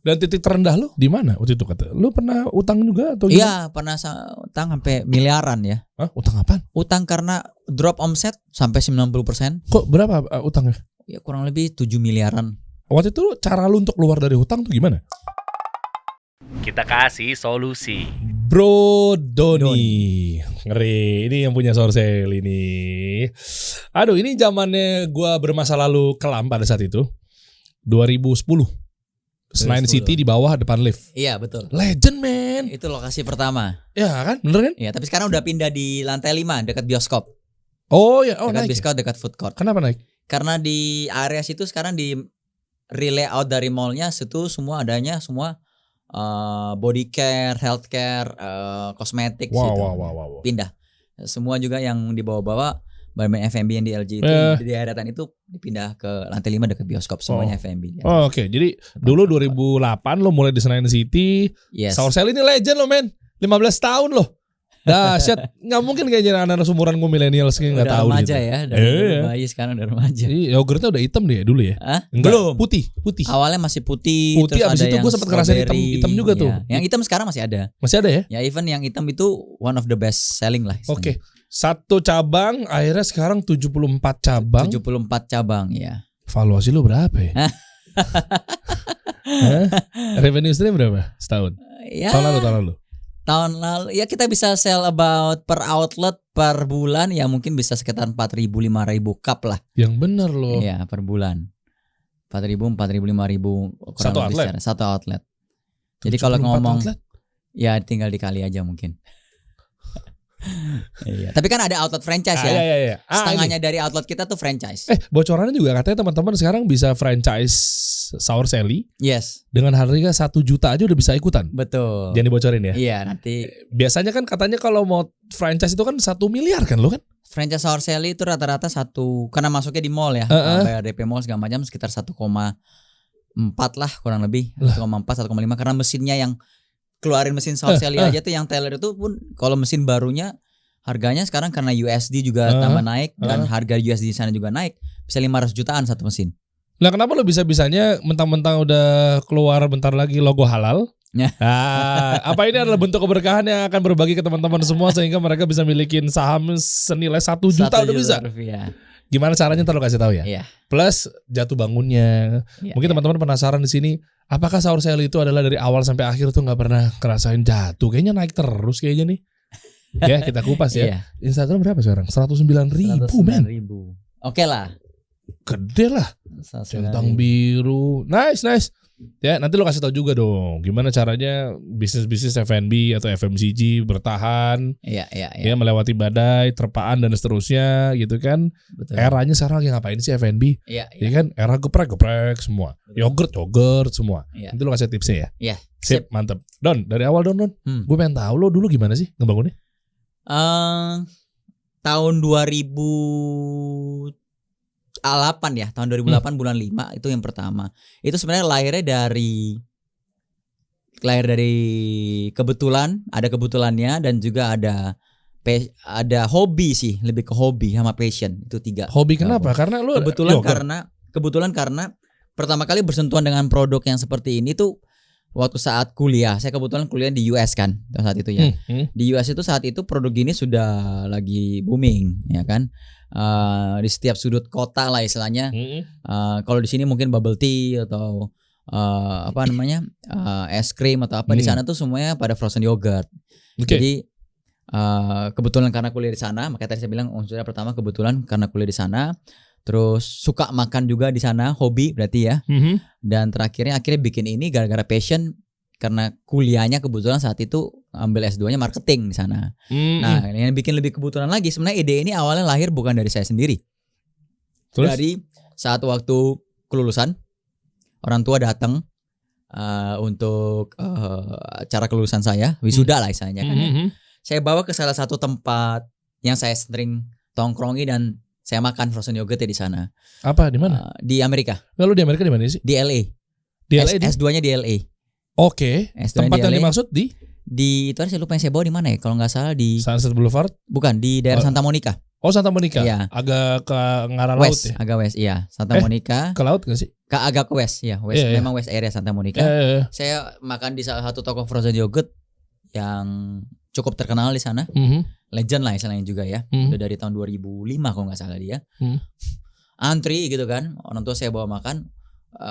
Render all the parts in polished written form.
Dan titik terendah lu di mana waktu itu kata? Lu pernah utang juga atau Iya, pernah utang sampai miliaran ya. Hah? Utang apaan? Utang karena drop omset sampai 90%. Kok berapa utangnya? Ya kurang lebih 7 miliaran. Waktu itu cara lu untuk keluar dari hutang tuh gimana? Kita kasih solusi. Bro Doni. Ngeri. Ini yang punya Sourcell ini. Aduh, ini zamannya gua bermasa lalu kelam pada saat itu. 2010. Senayan City di bawah depan lift. Iya betul. Legend man. Itu lokasi pertama. Ya kan? Bener kan? Iya, tapi sekarang udah pindah di lantai 5 dekat bioskop. Oh ya, oh Dekat naik. bioskop, dekat food court. Kenapa naik? Karena di area situ sekarang di relay out dari mallnya situ semua adanya semua body care, health care, kosmetik situ. Wow. Pindah. Semua juga yang dibawa-bawa barang F&B yang di LG itu di daerah itu dipindah ke lantai 5 dekat bioskop semuanya F&B. Oh, oke. Jadi dulu 2008 lo mulai di Senayan City. Yes. Sourcell ini legend lo men. 15 tahun loh. Dahsyat. Nggak mungkin kayaknya anak-anak sumuran gue millennials kayak nggak tahu remaja gitu. Ya, dari bayi sekarang udah remaja. Yogurtnya udah hitam deh dulu ya? Hah? Enggak, Belum. Putih. Awalnya masih putih Putih, terus abis ada itu yang gue sempat ngerasain hitam juga tuh. Yang hitam sekarang masih ada. Masih ada ya? Ya even yang hitam itu one of the best selling lah. Oke. Satu cabang akhirnya sekarang 74 cabang. 74 cabang ya. Valuasi lu berapa ya? Revenue stream berapa setahun? Ya. Tahun lalu. Tahun lalu ya kita bisa sell about per outlet per bulan ya mungkin bisa sekitar 4.000 5.000 cup lah. Yang bener loh. Iya per bulan. 4.000 5.000 satu outlet. Jadi kalau ngomong outlet? Ya tinggal dikali aja mungkin. Iya. Tapi kan ada outlet franchise ya. Iya. Setengahnya dari outlet kita tuh franchise. Bocorannya juga katanya teman-teman sekarang bisa franchise Sourcell. Yes. Dengan harga 1 juta aja udah bisa ikutan. Betul. Jangan dibocorin ya. Iya nanti. Biasanya kan katanya kalau mau franchise itu kan 1 miliar kan lo kan? Franchise Sourcell itu rata-rata karena masuknya di mall ya. Bayar DP mall segala macam sekitar 1,4 lah kurang lebih. 1,4 1,5 karena mesinnya yang keluarin mesin Sourcell aja tuh yang Taylor itu pun kalau mesin barunya harganya sekarang karena USD juga tambah naik dan harga USD di sana juga naik bisa 500 jutaan satu mesin. Lah kenapa lo bisa-bisanya mentang-mentang udah keluar bentar lagi logo halal? Apa ini adalah bentuk keberkahan yang akan berbagi ke teman-teman semua sehingga mereka bisa milikin saham senilai 1 juta udah bisa. Rupiah. Gimana caranya ntar lo kasih tahu ya? Iya. Plus jatuh bangunnya. Mungkin teman-teman penasaran di sini, apakah Sourcell itu adalah dari awal sampai akhir tuh nggak pernah ngerasain jatuh? Kayaknya naik terus kayaknya nih. Ya kita kupas ya. Instagram berapa sekarang? 109.000 men. Oke lah. Gede lah. Centang biru. Nice. Ya nanti lo kasih tahu juga dong gimana caranya bisnis F&B atau FMCG bertahan. Iya. Ya melewati badai, terpaan dan seterusnya gitu kan. Betul. Eranya sekarang lagi ngapain sih F&B? Iya. Ya kan era geprek semua. Yogurt semua. Iya. Nanti lo kasih tipsnya ya. Iya. Sip, mantep. Don, dari awal Don. Gue pengen tahu lo dulu gimana sih ngebangunnya? Tahun 2008 ya, tahun 2008 bulan 5 itu yang pertama. Itu sebenarnya lahir dari kebetulan, ada kebetulannya dan juga ada hobi sih, lebih ke hobi sama passion. Itu 3. Hobi kenapa? Karena lo kebetulan karena pertama kali bersentuhan dengan produk yang seperti ini tuh waktu saat kuliah. Saya kebetulan kuliah di US kan saat itu ya. Di US itu saat itu produk gini sudah lagi booming ya kan. Di setiap sudut kota lah istilahnya. Kalau di sini mungkin bubble tea atau es krim atau apa di sana tuh semuanya pada frozen yogurt. Jadi kebetulan karena kuliah di sana, makanya tadi saya bilang unsurnya pertama kebetulan karena kuliah di sana. Terus suka makan juga di sana, hobi berarti ya. Dan akhirnya bikin ini gara-gara passion karena kuliahnya kebetulan saat itu ambil S2-nya marketing di sana. Nah, yang bikin lebih kebetulan lagi sebenarnya ide ini awalnya lahir bukan dari saya sendiri. Terus? Dari saat waktu kelulusan orang tua datang untuk acara kelulusan saya, wisuda lah istilahnya kan ya. Saya bawa ke salah satu tempat yang saya sering tongkrongi dan saya makan frozen yogurt di sana. Apa di mana? Di Amerika. Lalu di Amerika di mana sih? Di LA. Di LA S2-nya di LA. Oke. Tempat yang dimaksud di itu saya lupa yang saya bawa di mana ya? Kalau nggak salah di Sunset Boulevard? Bukan, di daerah Santa Monica. Oh, Santa Monica. Iya. Agak ke ngarah laut West, ya. agak west. Iya, Santa Monica. Ke laut gak sih? Agak ke west, ya. West, Iya, iya. memang west area Santa Monica. Iya. Saya makan di salah satu toko frozen yogurt yang cukup terkenal di sana. Legend lah istilahnya juga ya. Udah dari tahun 2005 kalau nggak salah dia. Antri gitu kan. Orang tua saya bawa makan.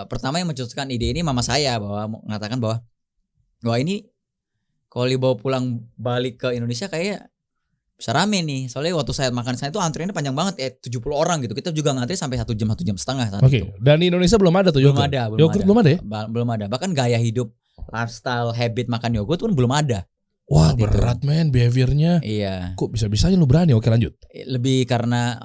Pertama yang mencetuskan ide ini mama saya mengatakan bahwa ini kalau dibawa pulang balik ke Indonesia kayak bisa rame nih. Soalnya waktu saya makan sana itu antriannya panjang banget 70 orang gitu. Kita juga ngantri sampai 1 jam setengah saat itu. Dan di Indonesia belum ada tuh yogurt. Yogurt belum ada ya? Belum ada. Bahkan gaya hidup, lifestyle, habit makan yogurt pun belum ada. Wah, berat men behaviornya. Iya. Kok bisa-bisanya lu berani? Oke, lanjut. Lebih karena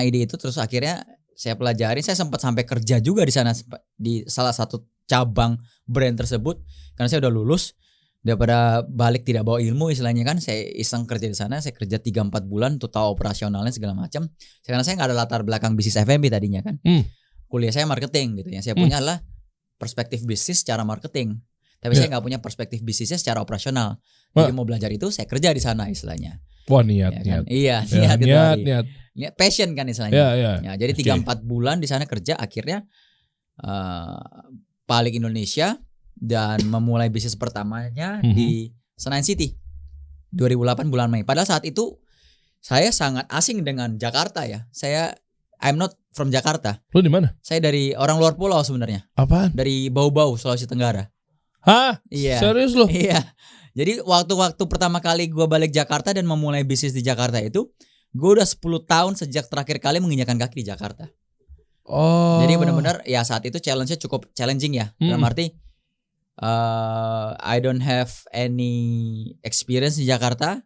ide itu terus akhirnya saya pelajari. Saya sempat sampai kerja juga di sana di salah satu cabang brand tersebut karena saya udah lulus. Daripada balik tidak bawa ilmu istilahnya kan, saya iseng kerja di sana. Saya kerja 3-4 bulan untuk tahu operasionalnya segala macam. Karena saya nggak ada latar belakang bisnis F&B tadinya kan. Kuliah saya marketing gitu. Yang saya punya adalah perspektif bisnis secara marketing. Tapi saya nggak punya perspektif bisnisnya secara operasional. Jadi mau belajar itu saya kerja di sana istilahnya. Wah, niat. Kan? Iya, niat passion kan istilahnya. Ya, jadi 3-4 bulan di sana kerja, akhirnya balik Indonesia dan memulai bisnis pertamanya di Senayan City 2008 bulan Mei. Padahal saat itu saya sangat asing dengan Jakarta ya. I'm not from Jakarta. Lu di mana? Saya dari orang luar pulau sebenarnya. Apaan? Dari Bau-Bau, Sulawesi Tenggara. Hah? Iya. Serius lu? Iya. Jadi waktu pertama kali gue balik Jakarta dan memulai bisnis di Jakarta itu, gue udah 10 tahun sejak terakhir kali menginjakan kaki di Jakarta. Oh. Jadi benar-benar ya saat itu challenge-nya cukup challenging ya. Dalam arti I don't have any experience di Jakarta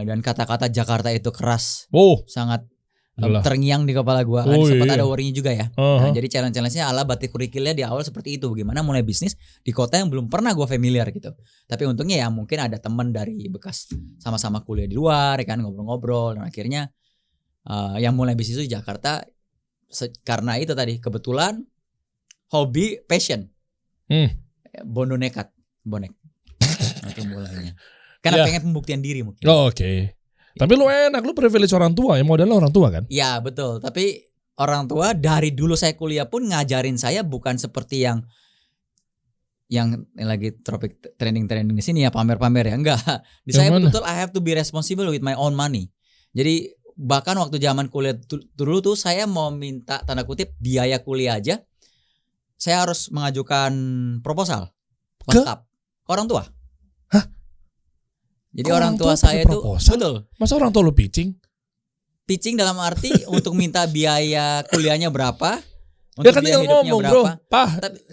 dan kata-kata Jakarta itu keras. Sangat terngiang di kepala gue. Sempat ada worry-nya juga ya. Nah, jadi challenge-nya ala batik kurikulnya di awal seperti itu. Bagaimana mulai bisnis di kota yang belum pernah gue familiar gitu. Tapi untungnya ya mungkin ada teman dari bekas sama-sama kuliah di luar kan, ngobrol-ngobrol. Dan akhirnya yang mulai bisnis itu di Jakarta karena itu tadi kebetulan hobi passion. Bondo nekat, bonek. Itu mulainya. Karena pengen pembuktian diri mungkin. Oke. Tapi lu enak, lu privilege orang tua ya, modalnya orang tua kan? Iya betul, tapi orang tua dari dulu saya kuliah pun ngajarin saya bukan seperti yang lagi topik trending di sini ya, pamer-pamer ya, enggak. Di saya betul I have to be responsible with my own money. Jadi bahkan waktu zaman kuliah dulu tuh saya mau minta tanda kutip biaya kuliah aja, saya harus mengajukan proposal lengkap ke orang tua. Hah? Jadi orang tua saya itu betul. Masa orang tua lu pitching? Pitching dalam arti untuk minta biaya kuliahnya berapa, untuk kan biaya hidupnya berapa.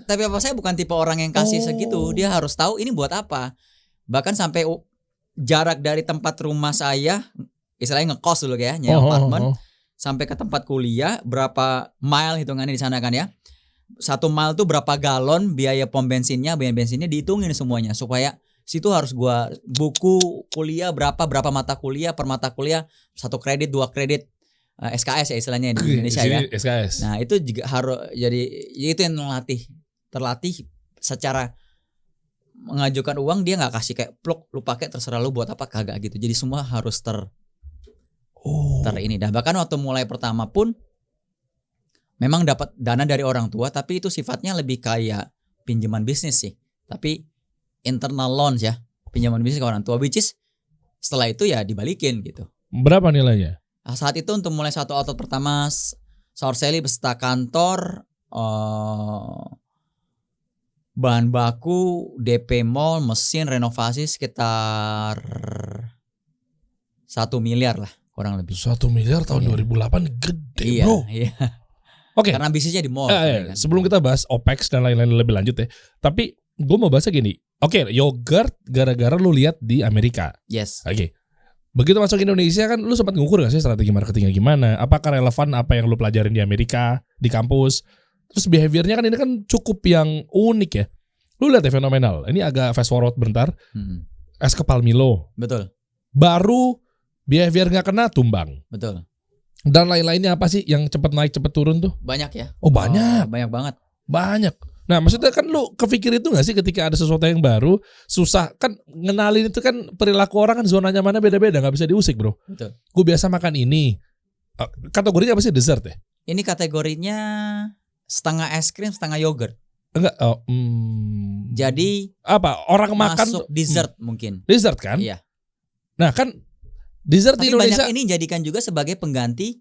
Tapi apa saya bukan tipe orang yang kasih segitu. Dia harus tahu ini buat apa. Bahkan sampai jarak dari tempat rumah saya, istilahnya ngekos dulu ya, nyewa apartemen, sampai ke tempat kuliah berapa mile hitungannya di sana kan ya. 1 mile tuh berapa galon biaya pom bensinnya, dihitungin semuanya supaya situ harus gua buku kuliah berapa mata kuliah, per mata kuliah 1 kredit 2 kredit SKS ya istilahnya di Indonesia ya. SKS. Nah, itu juga harus jadi itu yang terlatih secara mengajukan uang, dia nggak kasih kayak pluk lu pakai terserah lu buat apa, kagak gitu. Jadi semua harus ini. Dan bahkan waktu mulai pertama pun memang dapat dana dari orang tua, tapi itu sifatnya lebih kayak pinjaman bisnis sih. Tapi internal loans ya, pinjaman bisnis ke orang tua, which is setelah itu ya dibalikin gitu. Berapa nilainya? Nah, saat itu untuk mulai satu outlet pertama Sourcelli beserta kantor, bahan baku, DP mall, mesin, renovasi sekitar 1 miliar lah kurang lebih. 1 miliar tahun 2008 gede bro. Iya. Oke. Karena bisnisnya di mall. Kan? Sebelum kita bahas OPEX dan lain-lain lebih lanjut ya. Tapi gue mau bahasnya gini. Oke, yogurt gara-gara lu lihat di Amerika. Yes. Oke. Begitu masuk Indonesia kan lu sempat ngukur gak sih strategi marketingnya gimana? Apakah relevan apa yang lu pelajarin di Amerika, di kampus? Terus behaviornya kan ini kan cukup yang unik ya. Lu lihat ya fenomenal. Ini agak fast forward bentar. Es kepal Milo. Betul. Baru behavior gak kena tumbang. Betul. Dan lain-lainnya apa sih yang cepat naik cepat turun tuh? Banyak ya. Oh banyak. Banyak banget. Banyak. Nah maksudnya kan lu kepikir itu gak sih ketika ada sesuatu yang baru susah kan ngenalin itu kan perilaku orang kan zona nyamannya beda-beda gak bisa diusik bro. Betul. Gue biasa makan ini. Kategorinya apa sih dessert ya? Ini kategorinya setengah es krim setengah yogurt. Enggak. Jadi apa orang makan masuk dessert mungkin. Dessert kan? Iya. Nah kan dessert Tapi di Indonesia banyak ini jadikan juga sebagai pengganti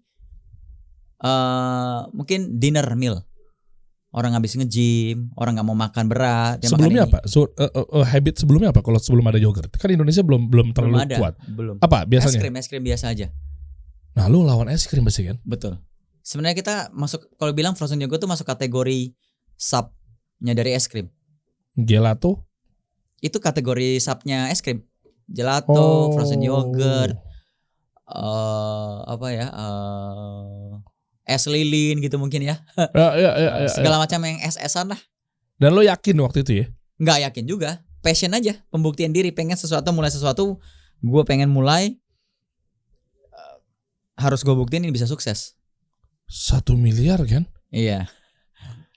mungkin dinner meal. Orang habis nge-gym, orang nggak mau makan berat. sebelumnya makan apa? Habit sebelumnya apa? Kalau sebelum ada yogurt kan Indonesia belum terlalu belum ada, kuat. Belum. Apa biasanya? Es krim biasa aja. Nah lu lawan es krim pasti kan? Betul. Sebenarnya kita masuk kalau bilang frozen yogurt tuh masuk kategori subnya dari es krim. Gelato? Itu kategori subnya es krim. Gelato, frozen yogurt, es lilin gitu mungkin ya. Ya. Segala macam yang es-esan lah. Dan lo yakin waktu itu ya? Nggak yakin juga. Passion aja, pembuktian diri, pengen sesuatu, mulai sesuatu. Gue pengen mulai, harus gue buktiin ini bisa sukses. 1 miliar kan? Iya.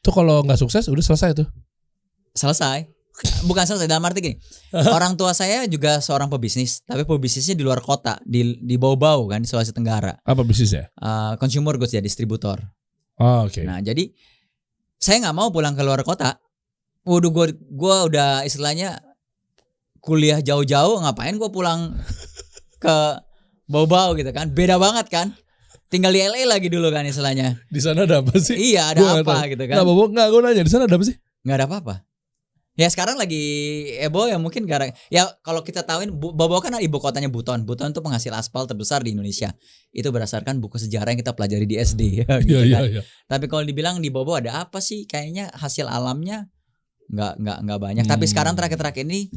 Tuh kalau nggak sukses udah selesai tuh. Selesai. Bukan selesai dalam arti gini. Orang tua saya juga seorang pebisnis, tapi pebisnisnya di luar kota, di Bau-Bau kan, di Sulawesi Tenggara. Apa bisnisnya? Consumer goods ya, distributor. Oh, oke. Nah, jadi saya nggak mau pulang ke luar kota. Waduh, gue udah istilahnya kuliah jauh-jauh, ngapain gue pulang ke Bau-Bau gitu kan? Beda banget kan? Tinggal di LA lagi dulu kan istilahnya. Di sana ada apa sih? Iya, ada apa gitu kan? Nggak, gue nanya di sana ada apa sih? Nggak ada apa-apa. Ya sekarang lagi heboh ya mungkin karena ya kalau kita tahuin Bau-Bau kan ibu kotanya Buton. Buton itu penghasil aspal terbesar di Indonesia. Itu berdasarkan buku sejarah yang kita pelajari di SD. Gitu kan. Iya. Tapi kalau dibilang di Bau-Bau ada apa sih? Kayaknya hasil alamnya nggak banyak. Tapi sekarang terakhir ini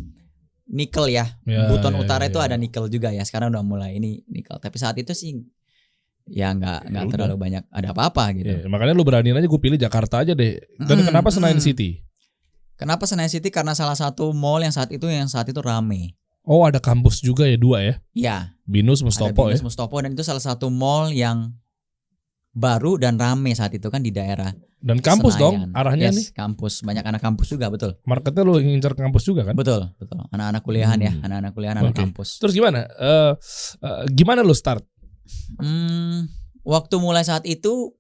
nikel ya. Buton Utara itu ada nikel juga ya. Sekarang udah mulai ini nikel. Tapi saat itu sih ya nggak terlalu banyak ada apa-apa gitu. Makanya lu beraniin aja gue pilih Jakarta aja deh. Dan kenapa Senayan City? Kenapa Senayan City? Karena salah satu mall yang saat itu rame. Oh ada kampus juga ya 2 ya? Iya. Binus Mustopo Binus Mustopo dan itu salah satu mall yang baru dan rame saat itu kan di daerah. Dan kampus Senayan. dong arahnya nih? Kampus, banyak anak kampus juga betul. Marketnya lu ngincer kampus juga kan? Betul. Anak-anak kuliahan ya, anak-anak kuliahan, anak kampus. Terus gimana? Gimana lu start? Waktu mulai saat itu,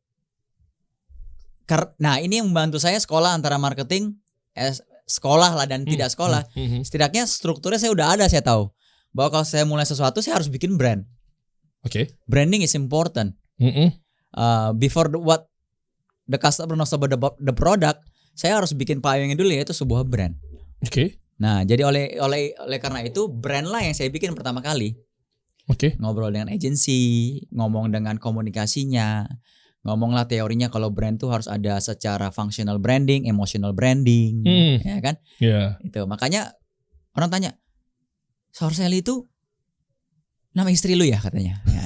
nah ini yang membantu saya sekolah antara marketing, sekolah lah dan tidak sekolah. Setidaknya strukturnya saya udah ada, saya tahu bahwa kalau saya mulai sesuatu saya harus bikin brand. Oke. Branding is important. Before the customer knows about the product, saya harus bikin payungnya dulu yaitu sebuah brand. Oke. Nah, jadi oleh karena itu brand lah yang saya bikin pertama kali. Oke. Ngobrol dengan agensi, ngomong dengan komunikasinya, ngomonglah teorinya kalau brand tuh harus ada secara functional branding, emotional branding, ya kan? Iya. Itu makanya orang tanya, Saur Sally itu nama istri lu ya katanya? Ya,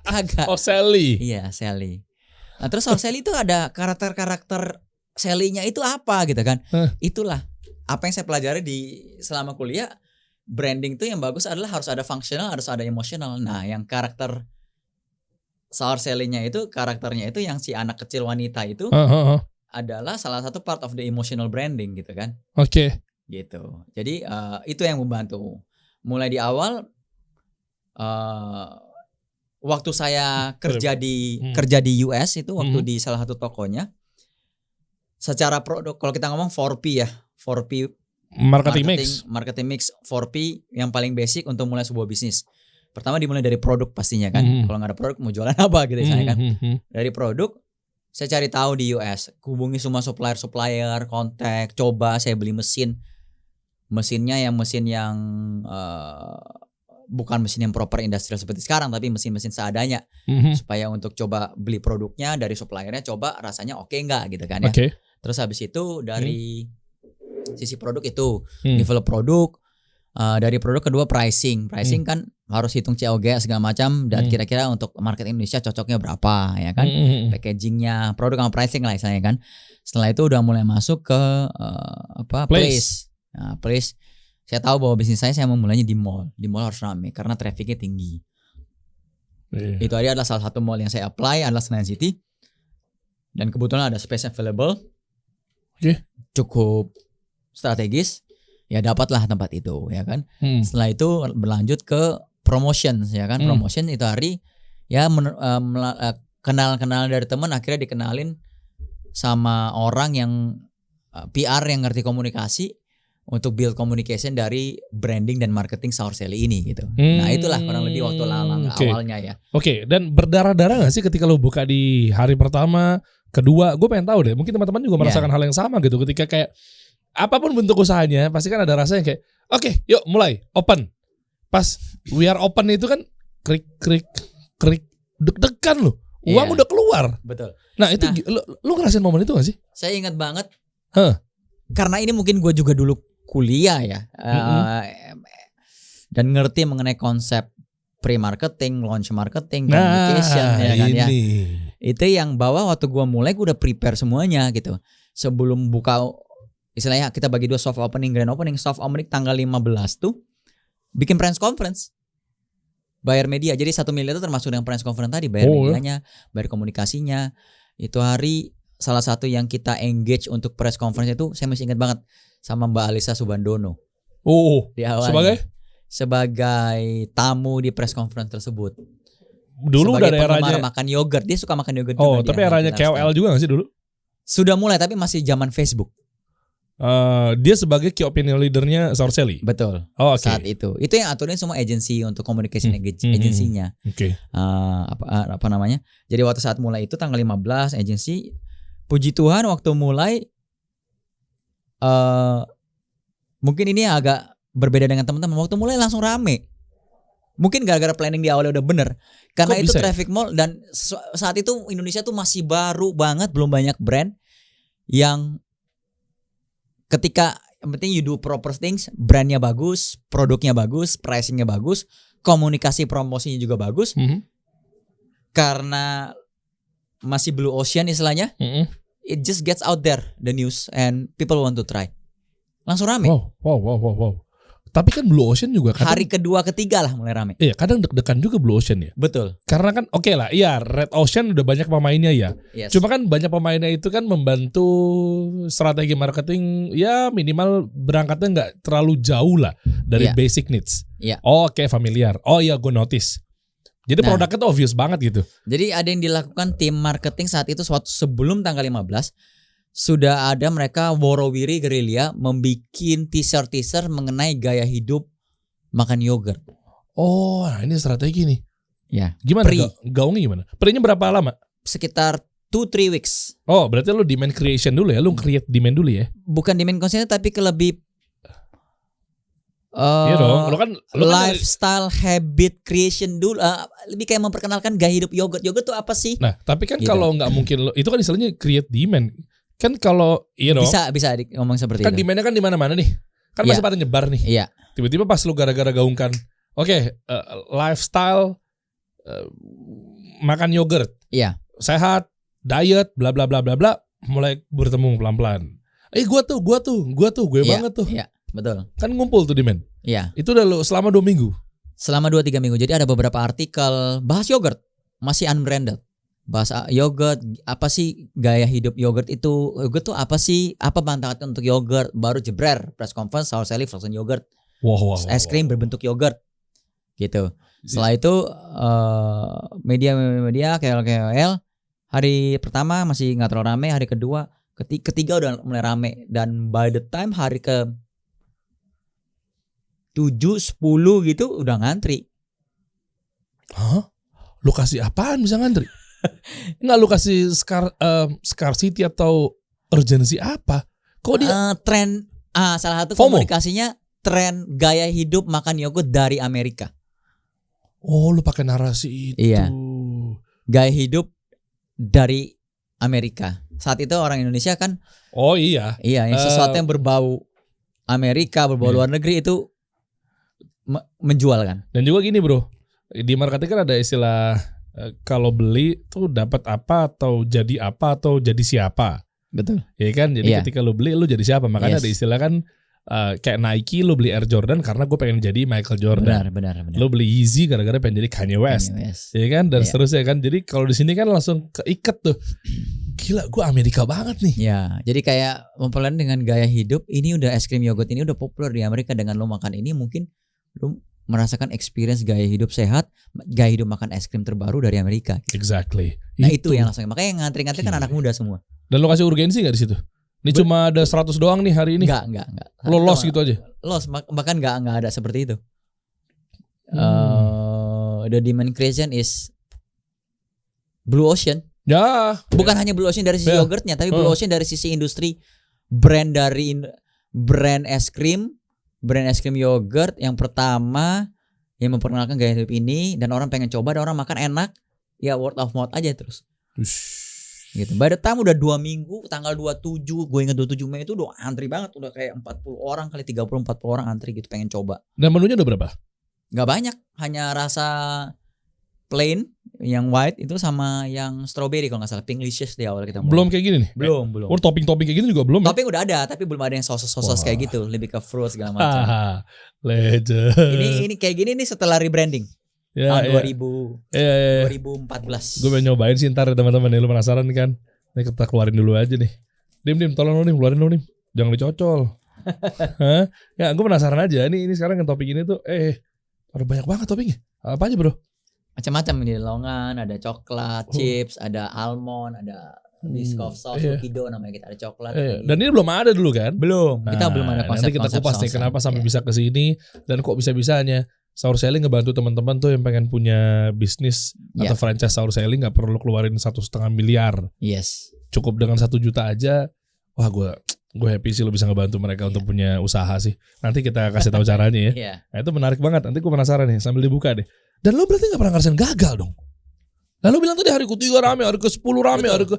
kagak. Oh Sally. Iya Sally. Nah terus Saur Sally itu ada karakter Sally-nya itu apa gitu kan? Itulah apa yang saya pelajari selama kuliah. Branding tuh yang bagus adalah harus ada functional, harus ada emotional. Nah yang karakter Saur Sally-nya itu karakternya itu yang si anak kecil wanita itu adalah salah satu part of the emotional branding gitu kan? Oke. Gitu. Jadi itu yang membantu. Mulai di awal waktu saya kerja di US itu waktu di salah satu tokonya, secara produk kalau kita ngomong 4P ya, 4P marketing mix 4P yang paling basic untuk mulai sebuah bisnis. Pertama dimulai dari produk pastinya kan. Kalau nggak ada produk mau jualan apa gitu saya kan. Dari produk saya cari tahu di US, hubungi semua supplier, kontak, coba saya beli mesinnya yang mesin yang bukan mesin yang proper industrial seperti sekarang, tapi mesin-mesin seadanya supaya untuk coba beli produknya dari suppliernya, coba rasanya oke nggak gitu kan ya. Terus habis itu dari sisi produk itu develop produk. Dari produk kedua pricing kan harus hitung COG segala macam dan kira-kira untuk market Indonesia cocoknya berapa ya kan, packagingnya, produk sama pricing lah misalnya kan. Setelah itu udah mulai masuk ke place. Nah, place saya tahu bahwa bisnis saya mau mulainya di mall harus ramai karena trafficnya tinggi. Itu aja adalah salah satu mall yang saya apply adalah Senayan City dan kebetulan ada space available. cukup strategis, ya dapatlah tempat itu, ya kan. Setelah itu berlanjut ke promotion, ya kan. Promotion itu hari ya kenal-kenal dari teman, akhirnya dikenalin sama orang yang PR yang ngerti komunikasi untuk build communication dari branding dan marketing Sour Sally ini gitu. Nah itulah kurang lebih waktu awalnya ya. Oke, dan berdarah-darah gak sih ketika lo buka di hari pertama, kedua? Gue pengen tahu deh, mungkin teman-teman juga merasakan hal yang sama gitu. Ketika kayak apapun bentuk usahanya, pasti kan ada rasanya kayak oke, yuk mulai, open. Pas we are open itu kan krik, deg-degan lo. Uang udah keluar. Betul. Nah itu lu ngerasain momen itu gak sih? Saya ingat banget. Karena ini mungkin gue juga dulu kuliah ya. Dan ngerti mengenai konsep pre-marketing, launch marketing, communication ya kan ya. Itu yang bawa waktu gue mulai gue udah prepare semuanya gitu. Sebelum buka, istilahnya kita bagi dua, soft opening, grand opening. Soft opening tanggal 15 tuh bikin press conference. Bayar media. Jadi 1 miliar itu termasuk dengan press conference tadi. Bayar medianya, bayar komunikasinya. Itu hari salah satu yang kita engage untuk press conference itu, saya masih ingat banget, sama Mbak Alisa Subandono. Di awalnya. Sebagai tamu di press conference tersebut. Dulu sebagai udah eranya makan yogurt. Dia suka makan yogurt juga. Tapi eranya KOL juga gak sih dulu? Sudah mulai, tapi masih zaman Facebook. Dia sebagai key opinion leadernya Sour Sally. Betul. Saat itu yang aturin semua agensi untuk communication agensinya. Apa namanya? Jadi waktu saat mulai itu tanggal 15 agensi. Puji Tuhan waktu mulai mungkin ini agak berbeda dengan teman-teman. Waktu mulai langsung rame. Mungkin gara-gara planning di awalnya udah bener. Karena itu traffic mall, dan saat itu Indonesia tuh masih baru banget, belum banyak brand yang ketika yang penting you do proper things, brandnya bagus, produknya bagus, pricingnya bagus, komunikasi promosinya juga bagus. Karena masih blue ocean istilahnya, it just gets out there the news and people want to try. Langsung rame. Wow. Tapi kan Blue Ocean juga kadang, hari kedua ketiga lah mulai rame. Iya, kadang deg-degan juga Blue Ocean ya. Betul. Karena kan oke lah, iya Red Ocean udah banyak pemainnya ya. Yes. Cuma kan banyak pemainnya itu kan membantu strategi marketing ya minimal berangkatnya nggak terlalu jauh lah dari basic needs. Iya. Oke, familiar. Oh iya, gue notice. Jadi produknya tuh obvious banget gitu. Jadi ada yang dilakukan tim marketing saat itu sebelum tanggal 15. Sudah ada mereka worowiri gerilya membikin teaser mengenai gaya hidup makan yogurt. Oh, nah ini strategi nih. Ya. Gimana gaungnya gimana? Pre-nya berapa lama? Sekitar 2-3 weeks. Oh, berarti lu demand creation dulu ya? Lu create demand dulu ya? Bukan demand creation tapi lebih iya dong, lu kan lifestyle habit creation dulu, lebih kayak memperkenalkan gaya hidup yogurt. Yogurt tuh apa sih? Nah, tapi kan kalau nggak mungkin itu kan istilahnya create demand. Kan kalau bisa ngomong seperti kan itu. Kan demandnya kan di mana-mana nih. Kan masih pada nyebar nih. Iya. Tiba-tiba pas lu gara-gara gaungkan, lifestyle makan yogurt. Iya. Sehat, diet, bla bla bla bla bla, mulai bertemu pelan-pelan. Gue banget tuh. Iya, betul. Kan ngumpul tuh demand. Iya. Itu udah selama 2 minggu. Selama 2-3 minggu. Jadi ada beberapa artikel bahas yogurt, masih unbranded. Bahas yogurt, apa sih gaya hidup yogurt itu? Yogurt tuh apa sih? Apa manfaatnya untuk yogurt? Baru jebrer press conference Sour Sally frozen yogurt. Wow. Es krim berbentuk yogurt. Gitu. Setelah itu media KOL hari pertama masih nggak terlalu rame, hari kedua, ketiga udah mulai rame, dan by the time hari ke 7-10 gitu udah ngantri. Hah? Lu kasih apaan bisa ngantri? Nggak, lu kasih scarcity atau urgency apa? Kok dia tren salah satu FOMO? Komunikasinya tren gaya hidup makan yogurt dari Amerika. Oh, lu pakai narasi itu. Iya. Gaya hidup dari Amerika. Saat itu orang Indonesia kan iya yang sesuatu yang berbau Amerika, berbau luar negeri itu menjual kan. Dan juga gini bro, di marketing kan ada istilah kalau beli tuh dapat apa atau jadi siapa. Betul. Ya kan, jadi ketika lu beli lu jadi siapa. Makanya ada istilah kan kayak Nike, lu beli Air Jordan karena gue pengen jadi Michael Jordan. Benar. Lu beli Yeezy gara-gara pengen jadi Kanye West. Ya kan, dan seterusnya kan. Jadi kalau di sini kan langsung keikat tuh. gila gue Amerika banget nih. Ya, jadi kayak memperlahan dengan gaya hidup ini udah es krim yogurt ini udah populer di Amerika. Dengan lo makan ini mungkin lo merasakan experience gaya hidup sehat, gaya hidup makan es krim terbaru dari Amerika. Exactly. Nah itu yang langsung, makanya yang ngantri-ngantri kan anak muda semua. Dan lo kasih urgensi gak di situ? Ini cuma ada 100 doang nih hari ini. Enggak. Lo loss gitu aja. Loss, bahkan enggak ada seperti itu. The demand creation is blue ocean. Ya, Bukan hanya blue ocean dari sisi yogurtnya, tapi blue ocean dari sisi industri brand brand es krim yogurt yang pertama yang memperkenalkan gaya hidup ini dan orang pengen coba dan orang makan enak, ya word of mouth aja terus. Gitu. By the time udah 2 minggu, tanggal 27, gue ingat 27 Mei itu udah antri banget, udah kayak 40 orang kali 30-40 orang antri gitu pengen coba. Dan menunya udah berapa? Gak banyak, hanya rasa plain yang white itu sama yang strawberry kalau nggak salah, pinklicious di awal kita mulai. Belum kayak gini nih. Belum. Oh, topping kayak gini juga belum. Topping udah ada, tapi belum ada yang sos kayak gitu, lebih ke fruit segala macam. Legend. Ini kayak gini nih setelah rebranding. Tahun 2014. Gue pengen nyobain sih ntar ya teman-teman nih, lu penasaran kan? Nih kita keluarin dulu aja nih. Dim tolong lo nih, keluarin lo nih. Jangan dicocol. Hah? Ya gue penasaran aja. Ini sekarang yang topping ini tuh ada banyak banget toppingnya. Apa aja bro? Macam-macam ini, longan, ada coklat, chips, ada almond, ada biscoff sauce, Kido namanya kita, ada coklat. Dan ini belum ada dulu kan? Belum. Kita belum ada konsep. Nanti kita kupas nih kenapa sampai bisa ke sini dan kok bisa-bisanya Sour Selling ngebantu teman-teman tuh yang pengen punya bisnis atau franchise Sour Selling nggak perlu keluarin 1,5 miliar. Yes. Cukup dengan 1 juta aja. Wah gue happy sih lo bisa ngebantu mereka untuk punya usaha sih. Nanti kita kasih tahu caranya ya. Nah, itu menarik banget. Nanti gue penasaran nih sambil dibuka deh. Dan lo berarti nggak pernah ngerasain gagal dong? Lalu bilang tadi hari ke-3 rame, hari ke-10 rame, hari ke...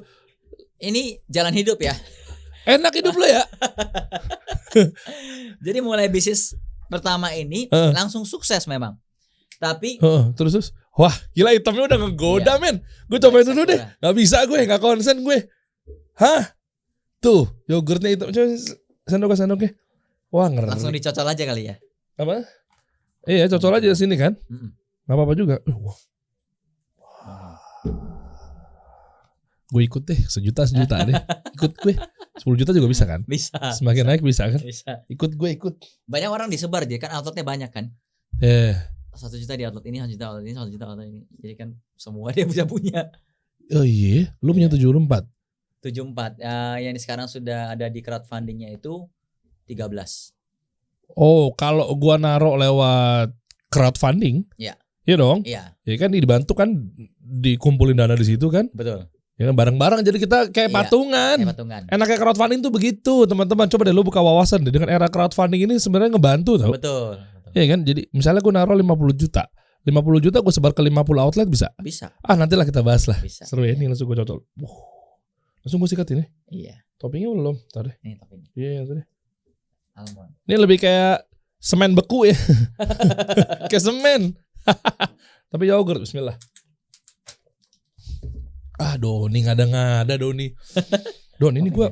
Ini jalan hidup ya. Enak hidup lo ya. Jadi mulai bisnis pertama ini langsung sukses memang. Tapi terus wah gila hitamnya udah ngegoda men. Gue cobain dulu deh. Gak bisa gue, gak konsen gue. Hah? Tuh yogurtnya hitam. Coba sendoknya. Wah ngeri. Langsung dicocol aja kali ya. Apa? Iya cocol aja sini kan. Gak apa-apa juga. Gue ikut deh, sejuta deh. Ikut gue. 10 juta juga bisa kan? Bisa. Semakin naik bisa kan? Bisa. Ikut. Banyak orang disebar jadi kan outletnya banyak kan? 1 juta di outlet ini, 1 juta outlet ini, 1 juta outlet ini. Jadi kan semua dia bisa punya. Oh iya, lu punya 74. 74. Yang sekarang sudah ada di crowdfundingnya itu 13. Oh, kalau gua naruh lewat crowdfunding? Iya. Iya dong? Iya. Ya kan dibantu kan dikumpulin dana di situ kan? Betul. Ya kan bareng-bareng jadi kita kayak patungan. Kayak patungan. Enaknya crowdfunding tuh begitu, teman-teman. Coba deh lu buka wawasan deh dengan era crowdfunding ini sebenarnya ngebantu tau. Betul. Iya kan? Jadi misalnya gue naruh 50 juta. 50 juta gue sebar ke 50 outlet bisa? Bisa. Nantilah kita bahas lah. Bisa. Seru ya ini langsung gue cocol. Langsung gue sikat ini. Iya. Toppingnya belum? Tadi. Ini toppingnya. Iya tadi. Almond. Ini lebih kayak semen beku ya. Kayak semen. Tapi yogurt, bismillah. Doni ngada-ngada Doni. Don ini gue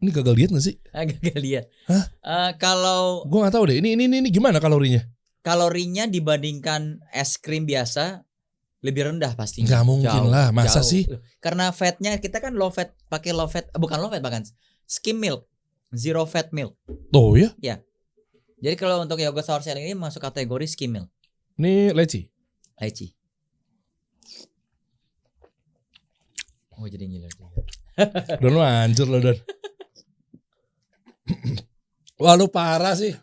ini gagal diet gak sih? Gagal diet. Hah? Kalau gue gak tahu deh. Ini gimana kalorinya? Kalorinya dibandingkan es krim biasa lebih rendah pastinya. Gak mungkin lah, masa sih? Karena fatnya kita kan low fat, pakai low fat, bukan low fat bahkan skim milk, zero fat milk. Tuh ya? Ya. Jadi kalau untuk yogurt sour selling ini masuk kategori skim milk. Ini leci. Oh jadi ngiler juga. Don lu hancur lo Don. Wah lu parah sih.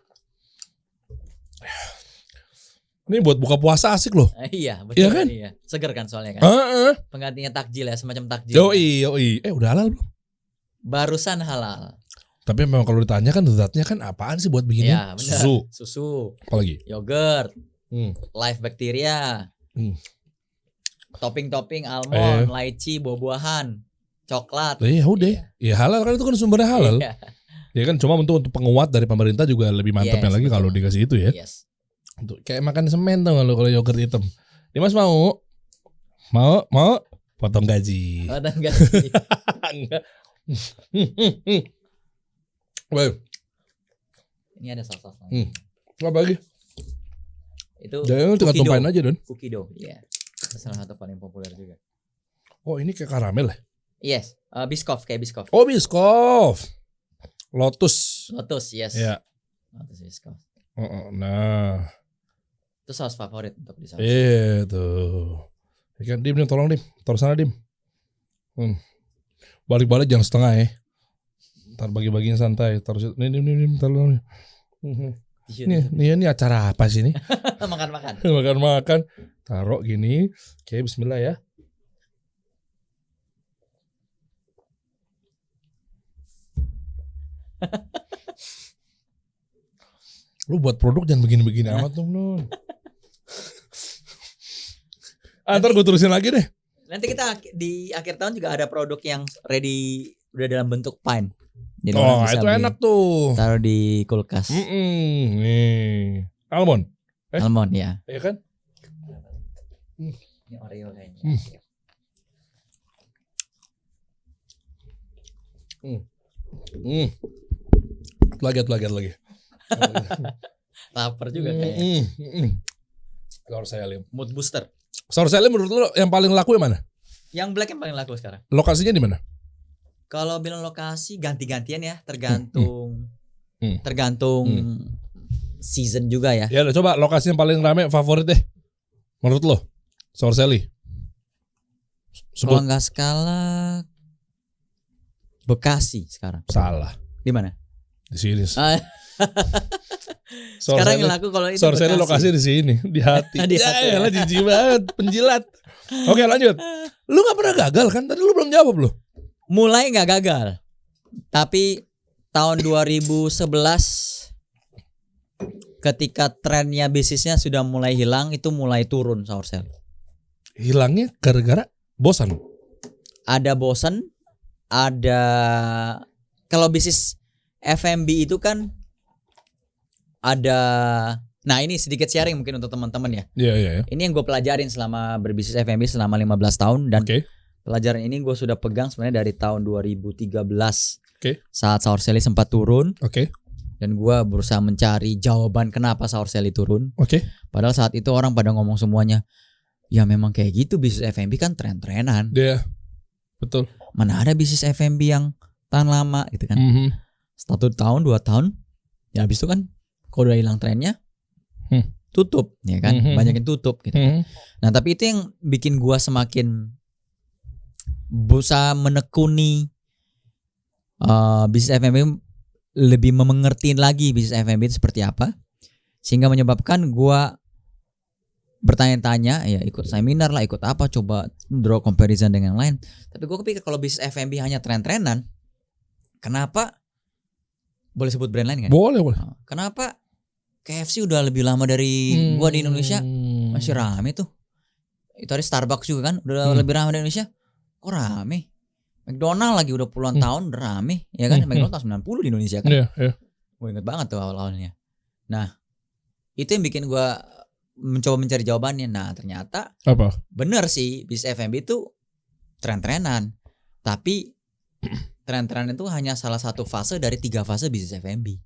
Ini buat buka puasa asik loh. Iya betul. Iya kan? Iya. Seger kan soalnya kan. Penggantinya takjil ya, semacam takjil. Yoi. Udah halal belum? Barusan halal. Tapi memang kalau ditanya kan zatnya kan apaan sih buat bikinnya? Ya, Susu. Apalagi? Yogurt. Live bacteria. Topping-topping almond, lychee, buah-buahan, coklat. Ya udah. Ya halal kan itu kan sumbernya halal. Iya. Ya kan cuma untuk penguat dari pemerintah juga lebih mantapnya lagi kalau dikasih itu ya. Yes. Untuk kayak makan semen tuh kalau yogurt hitam. Dimas mau potong gaji. Potong gaji. Enggak. Ini ada saus-saus. Apa lagi? Itu jangan tinggal tumpahin aja Don. Cookie dough, iya. Salah satu paling populer juga. Oh ini kayak karamel ya? Yes, Biscoff kayak Biscoff. Oh Biscoff. Lotus. Lotus, yes. Ya. Lotus Biscoff. Nah. Itu saus favorit untuk di saus. Tuh. Ikan Dim, tolong Dim. Taruh sana Dim. Balik-balik jangan setengah ya. Ntar bagi-bagiin santai. Taruh situ. Dim, taruh. Ini acara apa sih ini? Makan-makan. Makan-makan. Taruh gini. Oke, bismillah ya. Lu buat produk jangan begini-begini amat dong, Non. Ntar gue terusin lagi deh. Nanti kita di akhir tahun juga ada produk yang ready udah dalam bentuk pint. Jadi Oh itu enak tuh. Taruh di kulkas. Nih. Almond. Almond ya. Iya kan? Ini Oreo kayaknya. Lagi. Lapar juga kayaknya. Saur selim. Mood booster. Saur selim menurut lo yang paling laku yang mana? Yang black yang paling laku sekarang. Lokasinya di mana? Kalau bilang lokasi ganti-gantian ya, tergantung season juga ya. Ya udah coba lokasi yang paling rame favorit deh. Menurut lo? Saur Seli. Kalau nggak skala Bekasi sekarang. Salah. Di mana? Di sini. Sekarang yang laku kalau itu Saur Seli lokasi di sini, di hati. Di hati. Ya elah jijik banget, penjilat. Oke, lanjut. Lu enggak pernah gagal kan? Tadi lu belum jawab lu. Mulai nggak gagal. Tapi tahun 2011 ketika trennya bisnisnya sudah mulai hilang, itu mulai turun Saur Seli. Hilangnya gara-gara bosan. Ada bosan, ada kalau bisnis F&B itu kan ada. Nah ini sedikit sharing mungkin untuk teman-teman ya. Iya. Ini yang gue pelajarin selama berbisnis F&B selama 15 tahun dan pelajaran ini gue sudah pegang sebenarnya dari tahun 2013. Saat Saur Seli sempat turun. Dan gue berusaha mencari jawaban kenapa Saur Seli turun. Padahal saat itu orang pada ngomong semuanya, ya memang kayak gitu bisnis F&B kan tren-trenan. Iya. Betul. Mana ada bisnis F&B yang tahan lama gitu kan. 1 tahun 2 tahun ya habis itu kan kalau udah hilang trennya tutup ya kan. Banyak yang tutup gitu. Nah tapi itu yang bikin gua semakin berusaha menekuni bisnis F&B, lebih mengerti lagi bisnis F&B itu seperti apa, sehingga menyebabkan gua bertanya-tanya ya, ikut seminar lah, ikut apa, coba draw comparison dengan yang lain. Tapi gua kepikir kalau bisnis F&B hanya tren-trenan, kenapa, boleh sebut brand lain kan? Boleh. Kenapa KFC udah lebih lama dari gua di Indonesia masih rame tuh. Itu ada Starbucks juga kan udah lebih rame di Indonesia. Kok rame? McDonald lagi udah puluhan tahun udah rame ya kan. McDonald tahun 90 di Indonesia kan. Iya. Gue inget banget tuh awal-awalnya. Nah itu yang bikin gua mencoba mencari jawabannya. Nah ternyata apa? Bener sih bisnis F&B itu tren-trenan. Tapi tren-trenan itu hanya salah satu fase dari 3 fase bisnis F&B.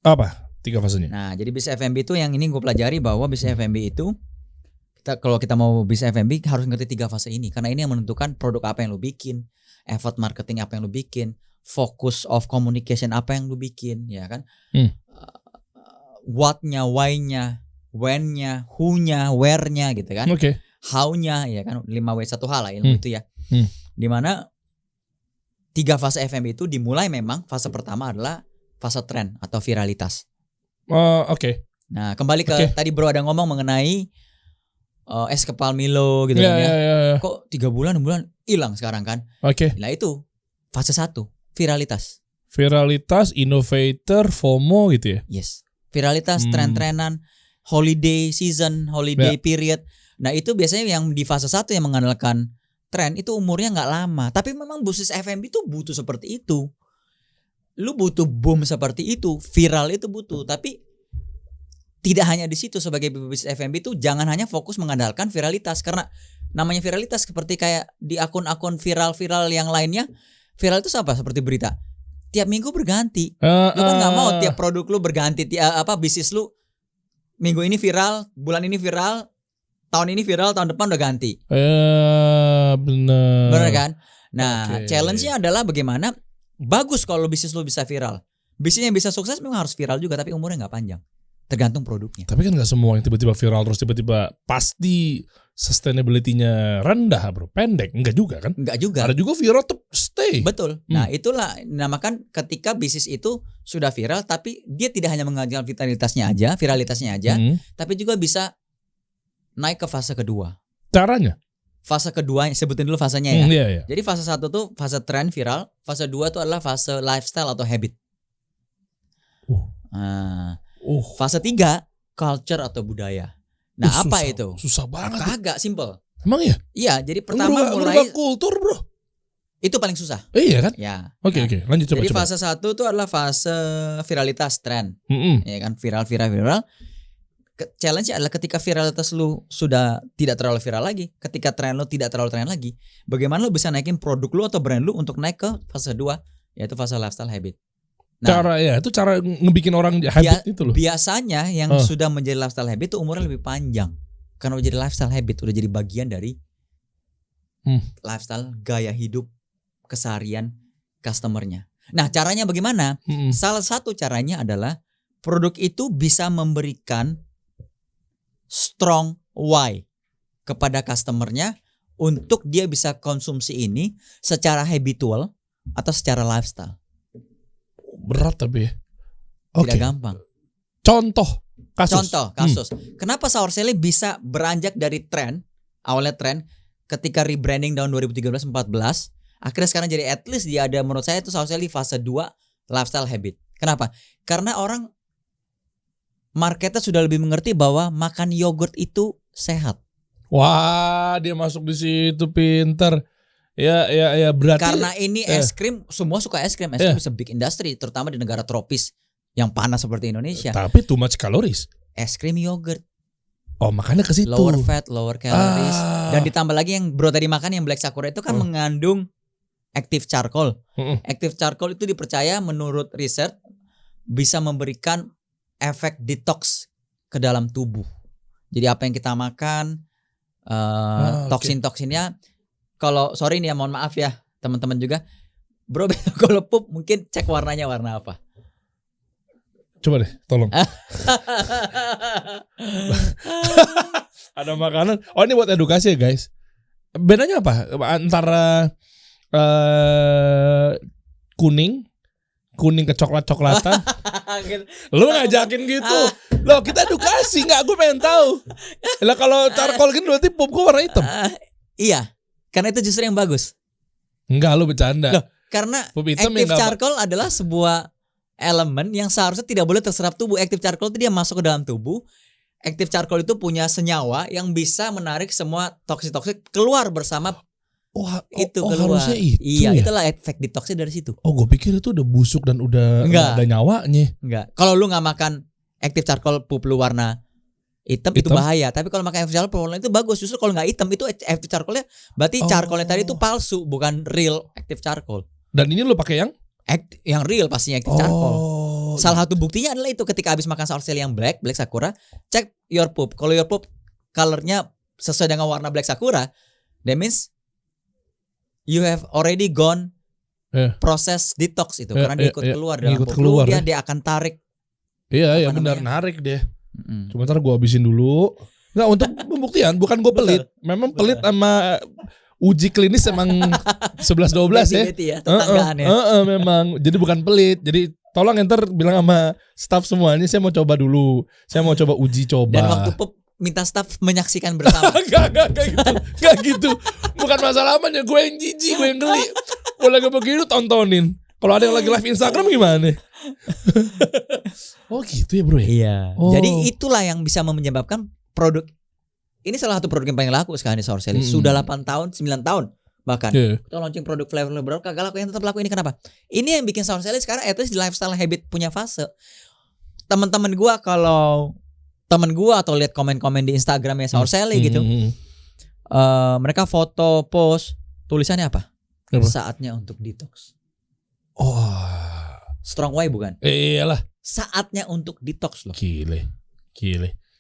Apa 3 fasenya? Nah jadi bisnis F&B itu yang ini gue pelajari bahwa bisnis F&B itu kalau kita mau bisnis F&B harus ngerti 3 fase ini. Karena ini yang menentukan produk apa yang lu bikin, effort marketing apa yang lu bikin, focus of communication apa yang lu bikin, ya kan? What-nya, why-nya, when-nya, who-nya, where-nya gitu kan? How-nya ya kan? 5W 1H lah ilmu itu ya. Dimana 3 fase F&B itu dimulai memang fase pertama adalah fase tren atau viralitas. Nah kembali ke tadi bro ada ngomong mengenai es kepal Milo gitu kan ya. Kok 3 bulan hilang sekarang kan. Nah itu fase 1 viralitas. Viralitas, innovator, FOMO gitu ya. Yes. Viralitas, tren-trenan, holiday season, holiday period. Nah itu biasanya yang di fase 1 yang mengandalkan tren itu umurnya nggak lama. Tapi memang bisnis F&B itu butuh seperti itu. Lu butuh boom seperti itu, viral itu butuh. Tapi tidak hanya di situ, sebagai bisnis F&B itu jangan hanya fokus mengandalkan viralitas. Karena namanya viralitas seperti kayak di akun-akun viral-viral yang lainnya. Viral itu apa? Seperti berita. Tiap minggu berganti. Lu kan nggak mau tiap produk lu berganti. Bisnis lu minggu ini viral, bulan ini viral, tahun ini viral, tahun depan udah ganti. Bener. Bener kan? Nah, Oke. challenge-nya adalah bagaimana bagus kalau bisnis lu bisa viral. Bisnisnya bisa sukses memang harus viral juga, tapi umurnya nggak panjang. Tergantung produknya. Tapi kan nggak semua yang tiba-tiba viral terus tiba-tiba pasti sustainability-nya rendah bro, pendek, enggak juga kan? Enggak juga. Ada juga viral tuh stay. Betul. Nah, itulah dinamakan ketika bisnis itu sudah viral, tapi dia tidak hanya mengajarkan viralitasnya aja, tapi juga bisa naik ke fase kedua. Caranya? Fase kedua, sebutin dulu fasenya ya. Iya, iya. Jadi fase 1 tuh fase tren viral, fase 2 itu adalah fase lifestyle atau habit. Fase 3 culture atau budaya. Nah, apa susah, itu? Susah banget. Kagak simple. Emang ya? Iya, jadi pertama mulai merubah kultur bro. itu paling susah. Iya kan? Ya. Oke, lanjut coba. Jadi fase 1 itu adalah fase viralitas tren. Ya kan, viral. Challenge adalah ketika viralitas lu sudah tidak terlalu viral lagi, ketika tren lu tidak terlalu tren lagi, bagaimana lu bisa naikin produk lu atau brand lu untuk naik ke fase 2, yaitu fase lifestyle habit. Nah, itu cara ngebikin orang habit itu loh. Biasanya yang sudah menjadi lifestyle habit itu umurnya lebih panjang. Karena udah jadi lifestyle habit, udah jadi bagian dari lifestyle, gaya hidup, keseharian customernya. Nah, caranya bagaimana? Salah satu caranya adalah produk itu bisa memberikan strong why kepada customernya untuk dia bisa konsumsi ini secara habitual atau secara lifestyle. Berat tapi ya. Tidak gampang. Contoh kasus. Kenapa Sour Sally bisa beranjak dari tren, awalnya tren, ketika rebranding tahun 2013-14, akhirnya sekarang jadi at least dia ada, menurut saya itu Sour Sally fase 2 lifestyle habit. Kenapa? Karena orang marketnya sudah lebih mengerti bahwa makan yogurt itu sehat. Wah, dia masuk di situ pinter. Ya berarti karena ini es krim, semua suka es krim. Es krim is a big industry, terutama di negara tropis yang panas seperti Indonesia. Tapi too much calories. Es krim yogurt. Oh, makanya ke situ. Lower fat, lower calories. Dan ditambah lagi yang bro tadi makan yang black sakura itu kan mengandung active charcoal. Active charcoal itu dipercaya menurut riset bisa memberikan efek detox ke dalam tubuh. Jadi apa yang kita makan, toksin-toksinnya. Kalau sorry nih ya, mohon maaf ya teman-teman juga, bro kalau pup mungkin cek warnanya warna apa. Coba deh, tolong. Ada makanan. Oh, ini buat edukasi ya guys. Bedanya apa antara kuning ke coklat-coklatan? Lu ngajakin gitu. Loh, kita edukasi, nggak, gue pengen tahu. Lah kalau charcoal gini berarti pup gue warna hitam. Iya, karena itu justru yang bagus. Enggak, lu bercanda. Loh, karena active charcoal adalah sebuah elemen yang seharusnya tidak boleh terserap tubuh. Active charcoal itu dia masuk ke dalam tubuh. Active charcoal itu punya senyawa yang bisa menarik semua toksik-toksik keluar bersama. Keluar. Harusnya itu. Iya, ya? itulah efek detoksnya dari situ. Oh, gue pikir itu udah busuk dan udah ada nyawanya. Enggak. Kalau lu nggak makan active charcoal pup lu warna hitam itu bahaya. Tapi kalau makan active charcoal warna itu bagus. Justru kalau nggak hitam itu active charcoalnya berarti charcoalnya tadi itu palsu, bukan real active charcoal. Dan ini lu pakai yang real pastinya active charcoal. Salah satu buktinya adalah itu ketika habis makan Sour Sally yang black sakura, cek your poop. Kalau your poop colornya sesuai dengan warna black sakura, that means you have already gone proses detox itu, karena dia ikut keluar dalam poop. Dia akan tarik. Iya benar, narik deh. Cuma ntar gue habisin dulu. Nggak, untuk pembuktian, bukan gue pelit. Memang pelit sama uji klinis emang 11-12 ya. Tetanggaan ya. Memang. Jadi bukan pelit. Jadi tolong enter bilang sama staff semua, ini saya mau coba dulu. Saya mau coba uji coba. Dan waktu pup minta staff menyaksikan bersama. Gak gitu. Bukan masalah amanya, gue yang jijik, gue yang geli. Kalau lagi begitu tontonin. Kalau ada yang lagi live Instagram gimana? Oh gitu ya bro ya? Iya. Jadi itulah yang bisa menyebabkan produk. Ini salah satu produk yang paling laku sekarang di Sour Sally. Sudah 8 tahun, 9 tahun bahkan. Kita launching produk flavor liberal, kagak laku, yang tetap laku. Ini kenapa? Ini yang bikin Sour Sally sekarang at least di lifestyle habit punya fase. Teman-teman gua kalau teman gua atau lihat komen-komen di Instagramnya Sour Sally gitu, mereka foto post tulisannya apa? Saatnya untuk detox. Strong way bukan? Iyalah. Saatnya untuk detox loh. Gile.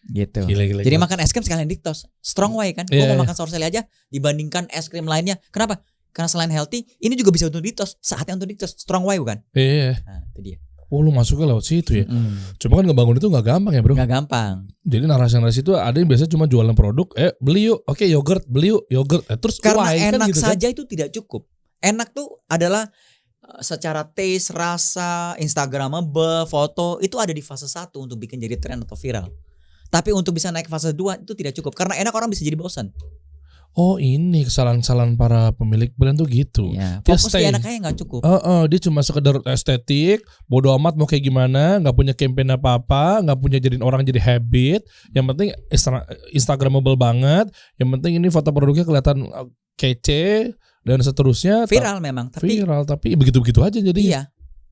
Gitu. Gila. Jadi makan es krim sekalian diktos. Strong why kan. Gue Iya, mau iya. makan sorseli aja dibandingkan es krim lainnya. Kenapa? Karena selain healthy, ini juga bisa untuk diktos. Saatnya untuk diktos. Strong why bukan? Iya. Nah, itu dia. Oh lu masuknya lewat situ ya. Cuma kan ngebangun itu gak gampang ya bro. Gak gampang. Jadi narasi-narasi itu ada yang biasa cuma jualan produk. Beli yuk. Oke yogurt. Beli yuk yogurt. Terus Karena why kan enak gitu saja itu tidak cukup. Enak tuh adalah secara taste, rasa, instagramable, foto itu ada di fase 1 untuk bikin jadi tren atau viral. Tapi untuk bisa naik fase 2 itu tidak cukup. Karena enak orang bisa jadi bosan. Oh ini kesalahan-kesalahan para pemilik brand tuh gitu. Ya, Dia fokus di stay. enak aja gak cukup. Dia cuma sekedar estetik, bodo amat mau kayak gimana, nggak punya campaign apa-apa, nggak punya jadiin orang jadi habit. Yang penting instagramable banget. Yang penting ini foto produknya kelihatan kece dan seterusnya. Viral memang, tapi Viral tapi begitu-begitu aja jadi. iya.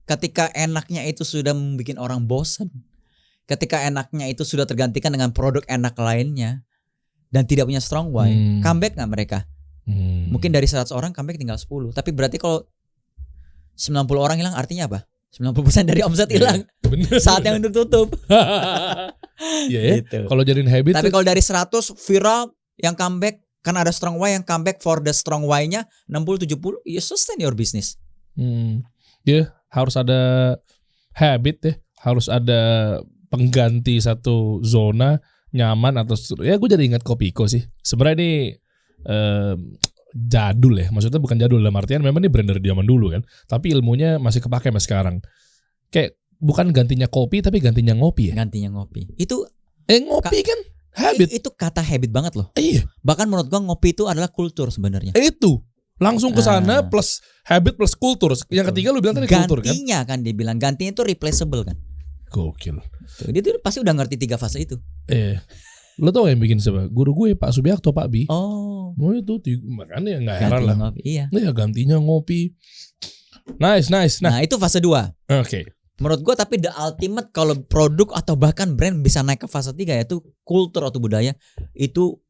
Ketika enaknya itu sudah membuat orang bosan. Ketika enaknya itu sudah tergantikan dengan produk enak lainnya dan tidak punya strong why, comeback nggak mereka? Mungkin dari 100 orang comeback tinggal 10. Tapi berarti kalau 90 orang hilang artinya apa? 90% dari omset hilang. Bener. Saatnya untuk tutup. Iya ya. Gitu. Kalau jadiin habit. Tapi kalau dari 100 viral yang comeback karena ada strong why yang comeback for the strong why-nya 60-70, you sustain your business. Ya harus ada habit ya. Harus ada pengganti satu zona nyaman atau ya gue jadi ingat Kopiko sih. Sebenarnya ini jadul ya. Maksudnya bukan jadul dalam artian memang ini brand dari zaman dulu kan. Tapi ilmunya masih kepake sampai sekarang. Kayak bukan gantinya kopi tapi gantinya ngopi ya. Gantinya ngopi. Itu Ngopi kan habit. itu kata habit banget loh. Iya. Bahkan menurut gua ngopi itu adalah kultur sebenarnya. Itu langsung ke sana plus habit plus kultur. Yang ketiga lu bilang tadi kultur kan. Gantinya kan dia bilang gantinya itu replaceable kan. Gokil. Dia tuh pasti udah ngerti 3 fase itu. Lo tau yang bikin siapa? Guru gue Pak Subiakto Pak Bi. Oh. Mau itu makanya nggak heran lah. Ngopi, iya. Ya gantinya ngopi. Nice. Nah, itu fase 2. Oke. Menurut gua tapi the ultimate kalau produk atau bahkan brand bisa naik ke fase 3 yaitu kultur atau budaya. Itu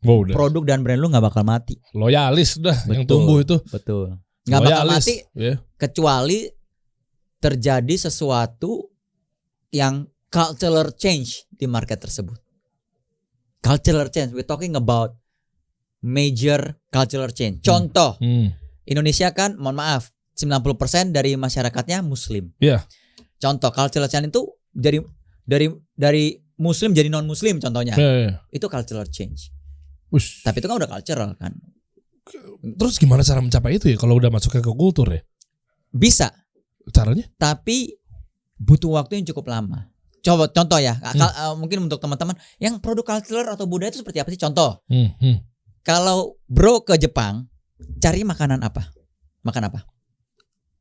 Wow, udah. produk dan brand lu gak bakal mati. Loyalis dah yang Betul. tumbuh itu. Betul. Gak bakal Loyalis. mati kecuali terjadi sesuatu yang cultural change di market tersebut. Cultural change, we're talking about major cultural change. Contoh, Indonesia kan, mohon maaf, 90% dari masyarakatnya Muslim. Iya. Contoh, cultural change itu dari Muslim jadi non Muslim contohnya. Itu cultural change. Ush. Tapi itu kan udah cultural kan. Terus gimana cara mencapai itu ya kalau udah masuknya ke kultur ya? Bisa, Caranya? tapi butuh waktu yang cukup lama. Coba contoh ya, mungkin untuk teman-teman yang produk cultural atau budaya itu seperti apa sih? Contoh, kalau bro ke Jepang, cari makanan apa? Makan apa?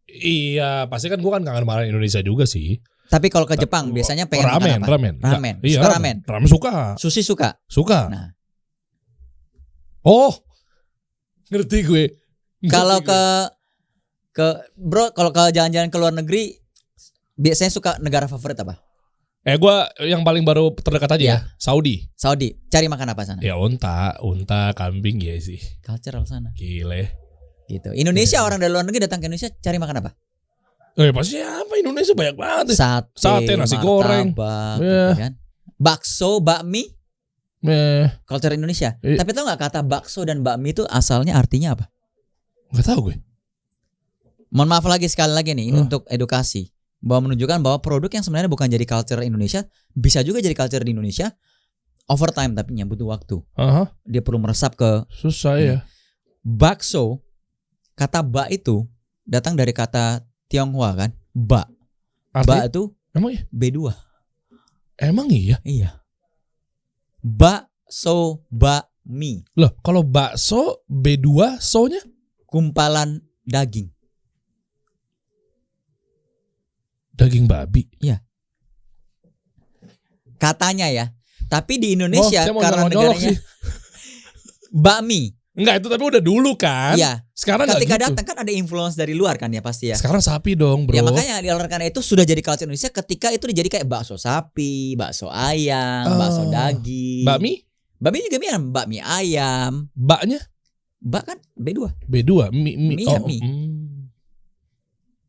Iya, pasti kan gua kan kangen makanan Indonesia juga sih. Tapi kalau ke Jepang biasanya pengen makan apa? Ramen. Ramen. Iya, Suka ramen. Ramen suka. Sushi suka. Suka. Nah, Oh, ngerti gue. kalau bro, kalau ke jalan-jalan ke luar negeri, biasanya suka negara favorit apa? Gue yang paling baru terdekat aja Iya. ya, Saudi. Saudi. Cari makan apa sana? Ya unta, kambing ya sih. Cultural sana. Gile. Gitu. Indonesia orang dari luar negeri datang ke Indonesia cari makan apa? Pasti apa Indonesia banyak banget. Sate, nasi goreng. gitu kan. Bakso, bakmi, culture Indonesia. Iya. Tapi tau gak kata bakso dan bakmi itu asalnya artinya apa? Gak tahu gue. Mohon maaf lagi sekali lagi nih, ini untuk edukasi. Bahwa menunjukkan bahwa produk yang sebenarnya bukan jadi culture Indonesia bisa juga jadi culture di Indonesia. Overtime tapi butuh waktu. Dia perlu meresap ke. Susah ya. Bakso, kata bak itu datang dari kata Tionghoa kan, bak. Bak itu emang ya? B2. Emang iya? Iya. Bakso, bakmi. Loh, kalau bakso B2 so-nya Kumpalan daging. daging babi. Iya. Katanya ya. Tapi di Indonesia saya mau karena nyolok negaranya sih. bakmi. Enggak, itu tapi udah dulu kan. Iya. Sekarang enggak Ketika gitu. datang kan ada influence dari luar kan ya pasti ya. Sekarang sapi dong, bro. Ya makanya oleh karena itu sudah jadi culture Indonesia ketika itu dijadi kayak bakso sapi, bakso ayam, bakso daging. Bakmi? Bakmi juga mirip, bakmi ayam. Baknya? Bak kan B2. B2. Mie. Mie ya, mie.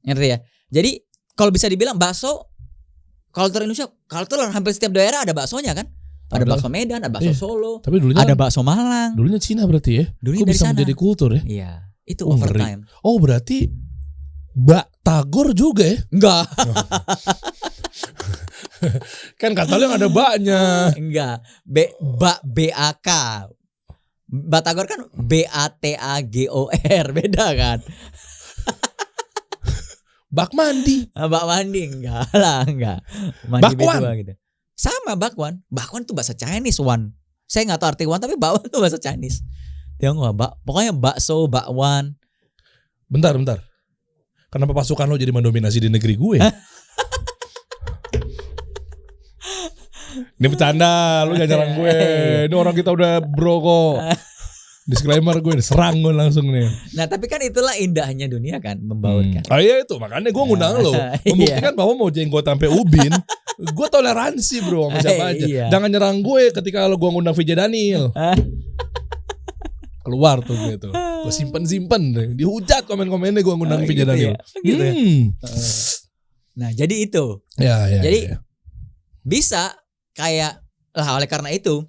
Ngerti ya? Jadi kalau bisa dibilang bakso culture Indonesia, culture hampir setiap daerah ada baksonya kan. Ada bakso Medan, ada bakso Solo, Tapi dulunya ada bakso Malang. Dulunya Cina berarti ya. Dulunya Kok dari bisa sana. menjadi kultur ya? Iya, itu Oh, overtime. Oh, berarti Batagor juga ya? Enggak, Kan kata lu yang ada baknya. enggak. BAK. Batagor kan BATAGOR, beda kan? Bak mandi. Bak mandi enggak lah, enggak. Mandi Bakwan. berdua gitu. Sama bakwan. Bakwan tuh bahasa Chinese, Wan. Saya enggak tahu arti wan, tapi bakwan tuh bahasa Chinese. Tionghoa, pokoknya bakso, bakwan. Bentar. Kenapa pasukan lo jadi mendominasi di negeri gue? Ini bercanda, lu jangan nyerang gue. Ini orang kita udah bro kok. Disclaimer gue serang gue langsung nih. Nah, tapi kan itulah indahnya dunia kan, membaurkan. Oh iya itu, makanya gue ngundang lo. Membuktikan bahwa mau jenggot sampai ubin, gue toleransi bro sama siapa aja. Iya. Jangan nyerang gue ketika lo gue ngundang Vijay Daniel. Keluar tuh gitu. Gue simpen dihujat komen-komennya gue ngundang Vijay gitu Daniel. ya? Gitu ya? Nah, jadi itu. Ya. Jadi bisa kayak lah, oleh karena itu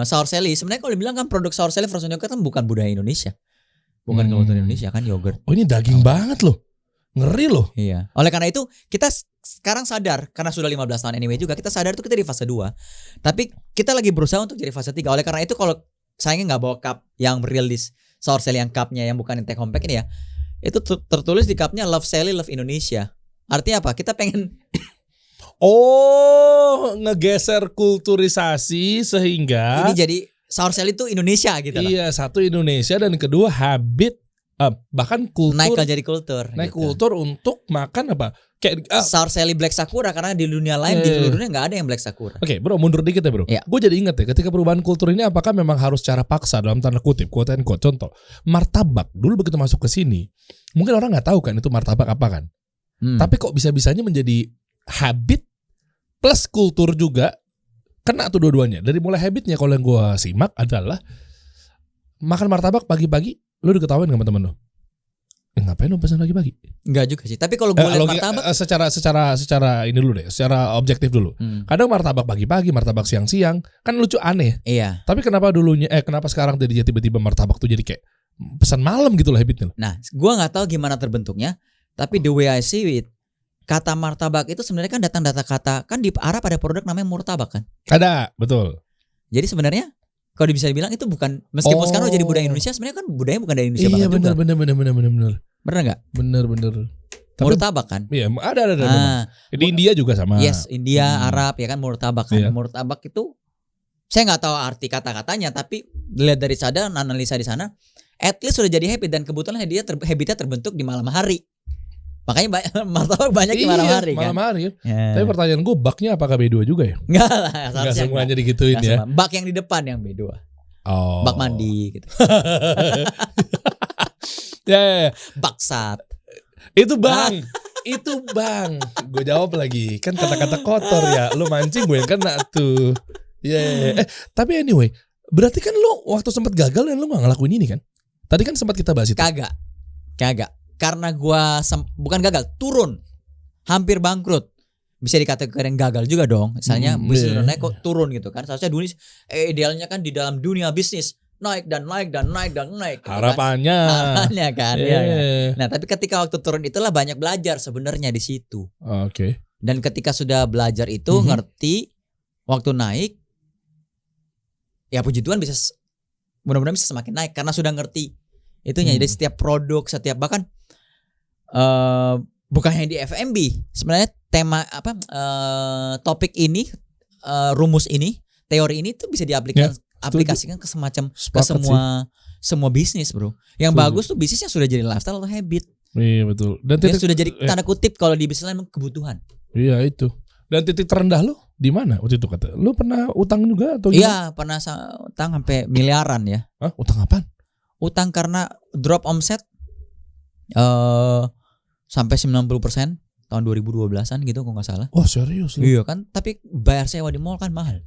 Sour Sally sebenarnya kalau dibilang kan produk Sour Sally frozen yogurt kan bukan budaya Indonesia. Bukan kultur Indonesia kan yogurt. Oh ini daging banget loh. Ngeri loh. Iya. Oleh karena itu kita sekarang sadar karena sudah 15 tahun anyway juga kita sadar itu kita di fase 2. Tapi kita lagi berusaha untuk jadi fase 3. Oleh karena itu kalau sayangnya nggak bawa cup yang rilis Sour Sally yang cupnya yang bukan yang take home pack ini ya. Itu tertulis di cupnya Love Sally Love Indonesia. Artinya apa? Kita pengen ngegeser kulturisasi sehingga ini jadi Sour Sally itu Indonesia gitu loh. iya, satu Indonesia dan kedua habit bahkan kultur Naik jadi kultur. naik gitu. kultur untuk makan apa? Kayak Sour Sally Black Sakura karena di dunia lain di seluruh dunia nggak ada yang Black Sakura. Oke, bro, mundur dikit ya, bro. Iya. Gue jadi inget ya, ketika perubahan kultur ini apakah memang harus secara paksa dalam tanda kutip, quote and quote. Contoh, martabak dulu begitu masuk ke sini, mungkin orang nggak tahu kan itu martabak apa kan. Tapi kok bisa-bisanya menjadi habit plus kultur juga, kena tuh dua-duanya. Dari mulai habitnya kalau yang gue simak adalah makan martabak pagi-pagi, lu diketawain sama temen lu. Ngapain lu pesan pagi-pagi? Enggak juga sih. Tapi kalau gue lihat martabak secara ini dulu deh, secara objektif dulu. Kadang martabak pagi-pagi, martabak siang-siang, kan lucu aneh. Iya. Tapi kenapa kenapa sekarang jadi tiba-tiba martabak tuh jadi kayak pesan malam gitu loh habitnya. Nah, gue nggak tahu gimana terbentuknya. Tapi the way I see it, kata martabak itu sebenarnya kan datang data kata kan di Arab ada produk namanya murtabak kan. Ada, betul. Jadi sebenarnya kalau bisa dibilang itu bukan meskipun sekarang udah jadi budaya Indonesia sebenarnya kan budaya bukan dari Indonesia banget juga. Iya benar. Bener nggak? Bener. Murtabak kan. Iya ada. Di India juga sama. Yes, India, Arab ya kan murtabak kan. Iya. Murtabak itu saya nggak tahu arti kata-katanya tapi dilihat dari sana analisa di sana, at least sudah jadi habit dan kebetulan habitnya terbentuk di malam hari. Makanya martabak banyak di malam hari kan. Malam hari. Ya. Tapi pertanyaan gue, baknya apakah B2 juga ya? Enggak lah, Enggak semuanya digituin ya. Bak yang di depan yang B2. Oh. Bak mandi gitu. Ya. Baksat. Itu bang. Itu bang. Gue jawab lagi. Kan kata-kata kotor ya. Lu mancing gue yang kena tuh. Ya. Tapi anyway, berarti kan lu waktu sempat gagal dan lu gak ngelakuin ini kan? Tadi kan sempat kita bahas itu. Kagak. Karena gua bukan gagal, turun. Hampir bangkrut. Bisa dikategorikan gagal juga dong. Misalnya bisnis udah naik kok turun gitu kan. Seharusnya dunia idealnya kan di dalam dunia bisnis naik dan naik. Gitu Harapannya. kan. Harapannya kan. Yeah. Ya. Nah, tapi ketika waktu turun itulah banyak belajar sebenarnya di situ. Oke. Dan ketika sudah belajar itu ngerti waktu naik ya puji Tuhan bisa mudah-mudahan bisa semakin naik karena sudah ngerti itunya. Jadi setiap produk, setiap bahkan bukan hanya di F&B. Sebenarnya tema topik ini, rumus ini, teori ini tuh bisa diaplikasikan ke semacam ke semua bisnis, bro. Yang bagus tuh bisnisnya sudah jadi lifestyle atau habit. Iya betul. Dan sudah jadi tanda kutip kalau di bisnis lain kebutuhan. Iya itu. Dan titik terendah lu di mana waktu itu kata? Lu pernah utang juga atau gimana? Iya, pernah utang sampai miliaran ya. Hah? Utang apaan? Utang karena drop omset sampai 90% tahun 2012-an gitu kok nggak salah. Oh serius lu? Iya kan, tapi bayar sewa di mall kan mahal.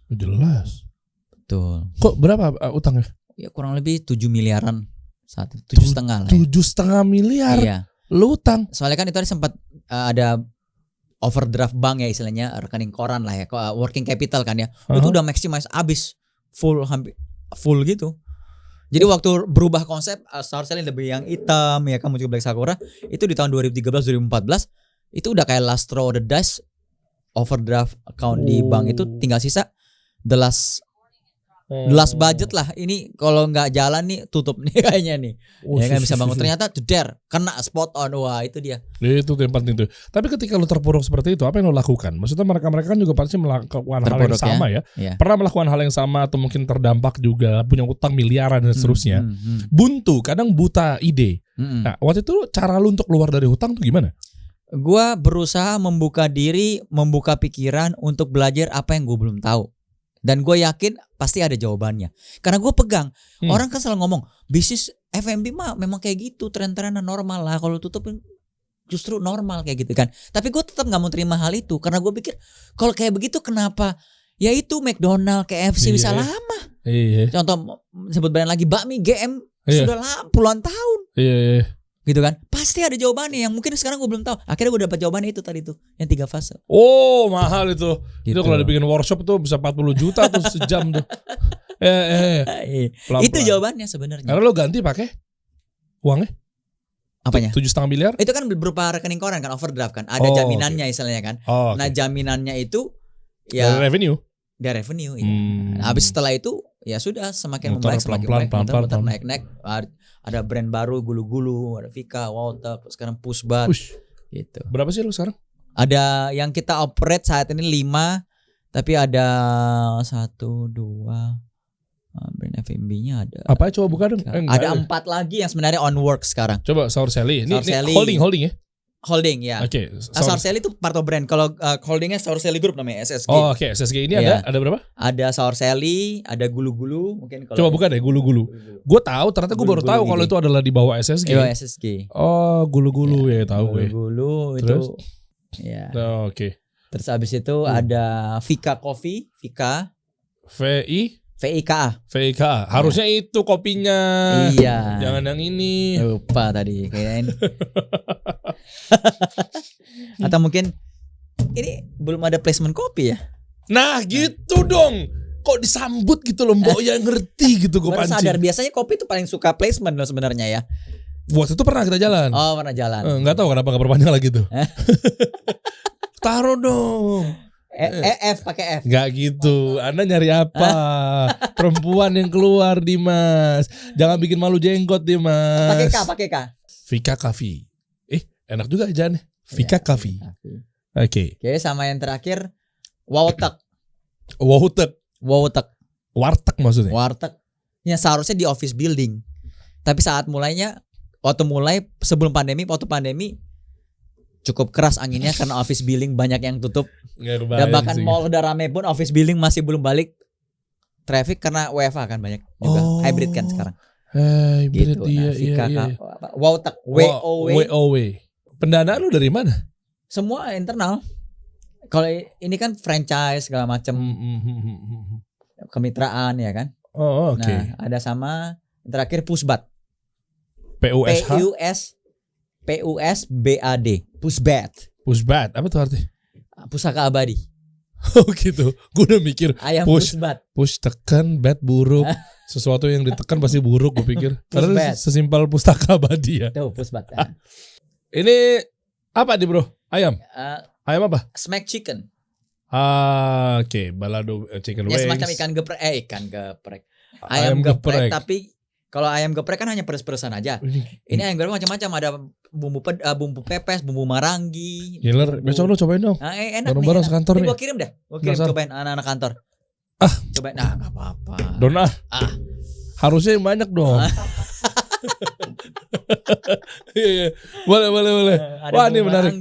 Jelas. Betul. Kok berapa utangnya? Ya kurang lebih 7 miliaran saat itu, 7,5 lah. 7,5 miliar. Iya. Lu utang? Soalnya kan itu ada sempat ada overdraft bank ya istilahnya, rekening koran lah ya, working capital kan ya. Itu udah maximize abis hampir full gitu. Jadi waktu berubah konsep Star Selling lebih yang hitam ya kan, muncul Black Sakura itu di tahun 2013 2014 itu udah kayak last throw of the dice, overdraft account di bank itu tinggal sisa the last budget lah. Ini kalau nggak jalan nih tutup nih kayaknya nih. Ya kan bisa bangun, ternyata jeder kena spot on. Wah itu dia. Itu yang penting tuh. Tapi ketika lu terpuruk seperti itu, apa yang lu lakukan? Maksudnya mereka kan juga pasti melakukan hal yang sama ya. Pernah melakukan hal yang sama atau mungkin terdampak juga, punya utang miliaran dan seterusnya. Buntu, kadang buta ide. Nah waktu itu cara lu untuk keluar dari hutang tuh gimana? Gua berusaha membuka diri, membuka pikiran untuk belajar apa yang gue belum tahu. Dan gue yakin pasti ada jawabannya. Karena gue pegang. Orang kan selalu ngomong bisnis F&B mah memang kayak gitu, tren-trenan normal lah. Kalau tutup justru normal kayak gitu kan. Tapi gue tetap gak mau terima hal itu. Karena gue pikir kalau kayak begitu kenapa ya itu McDonald, KFC bisa lama. Contoh sebut brand lagi bakmi GM sudah puluhan tahun. Gitu kan. Pasti ada jawabannya yang mungkin sekarang gue belum tahu. Akhirnya gue dapat jawabannya itu tadi tuh, yang 3 fase. Oh mahal itu. Gitu. Itu kalau dibikin workshop tuh bisa 40 juta tuh sejam tuh. Itu jawabannya sebenarnya. Karena lo ganti pakai uangnya? Apanya? 7,5 miliar? Itu kan berupa rekening koran kan, overdraft kan. Ada jaminannya istilahnya kan. Nah jaminannya itu ya dari revenue. Dari revenue. Iya. Nah, habis setelah itu ya sudah semakin membaik, semakin baik, naik. Ada brand baru, gulu-gulu, ada Vika, Walter, sekarang Pushbat. Gitu. Berapa sih lu sekarang? Ada yang kita operate saat ini 5, tapi ada 1, 2 brand F&B-nya ada. Apa coba buka dong? Ada 4 lagi yang sebenarnya on work sekarang. Coba Sour Sally. Ini holding ya? Holding ya. Oke. Sour Sally itu part of brand. Kalau holdingnya Sour Sally Group namanya SSG. Oh oke. SSG ini ada berapa? Ada Sour Sally, ada gulu-gulu. Mungkin kalau coba buka deh gulu-gulu. Gue tahu, ternyata gue baru tahu kalau itu adalah di bawah SSG. Iya SSG. Oh gulu-gulu ya tahu gue. Gulu-gulu itu. Ya. Oke. Terus abis itu ada Vika Coffee, Vika. VIKA. Harusnya itu kopinya. Iya. Jangan yang ini. Lupa tadi kayaknya ini. Atau mungkin ini belum ada placement kopi ya? Nah gitu dong. Kok disambut gitu loh Mbok yang ngerti gitu gue pancing. Sadar biasanya kopi itu paling suka placement loh sebenarnya ya. Waktu itu pernah kita jalan. Oh pernah jalan. Nggak tahu kenapa nggak perpanjang lagi tuh. Taruh dong. F pakai F. Gak gitu. Anda nyari apa? Perempuan yang keluar Dimas. Jangan bikin malu jenggot Dimas. Pakai K. Vika Coffee. Enak juga ajaannya. Vika Coffee. Oke, sama yang terakhir Warteg. Warteg maksudnya. Warteg. Ya seharusnya di office building. Tapi saat mulainya sebelum pandemi, waktu pandemi cukup keras anginnya karena office building banyak yang tutup. Dan bahkan mall udah rame pun office building masih belum balik traffic karena WFH kan banyak juga. Hybrid kan sekarang. Hybrid gitu. Iya. Warteg. WOW. Pendanaan lu dari mana? Semua internal. Kalau ini kan franchise segala macam. Kemitraan ya kan. Oh oke. Nah ada sama terakhir Pushbat. PUSBAD. Pushbat. Apa tuh artinya? Pusaka abadi. Oh gitu. Gue udah mikir ayam Pushbat. Push tekan bat buruk. Sesuatu yang ditekan pasti buruk gue pikir. Karena sesimpel pustaka abadi ya. Tuh Pushbat. Ini apa nih bro? Ayam? Ayam apa? Smack chicken. Oke. Balado chicken wings. Ya semacam ikan geprek. Ayam geprek. Tapi kalau ayam geprek kan hanya peres-peresan aja. Ini ayam geprek macam-macam. Ada bumbu pepes, bumbu marangi. Gila, besok lu cobain dong. Enak bareng-bareng sekantor nih. Gue kirim deh. Cobain anak-anak kantor. Cobain. Nah gak apa-apa. Dona. Harusnya yang banyak dong. Iya. Boleh. Wah ini menarik.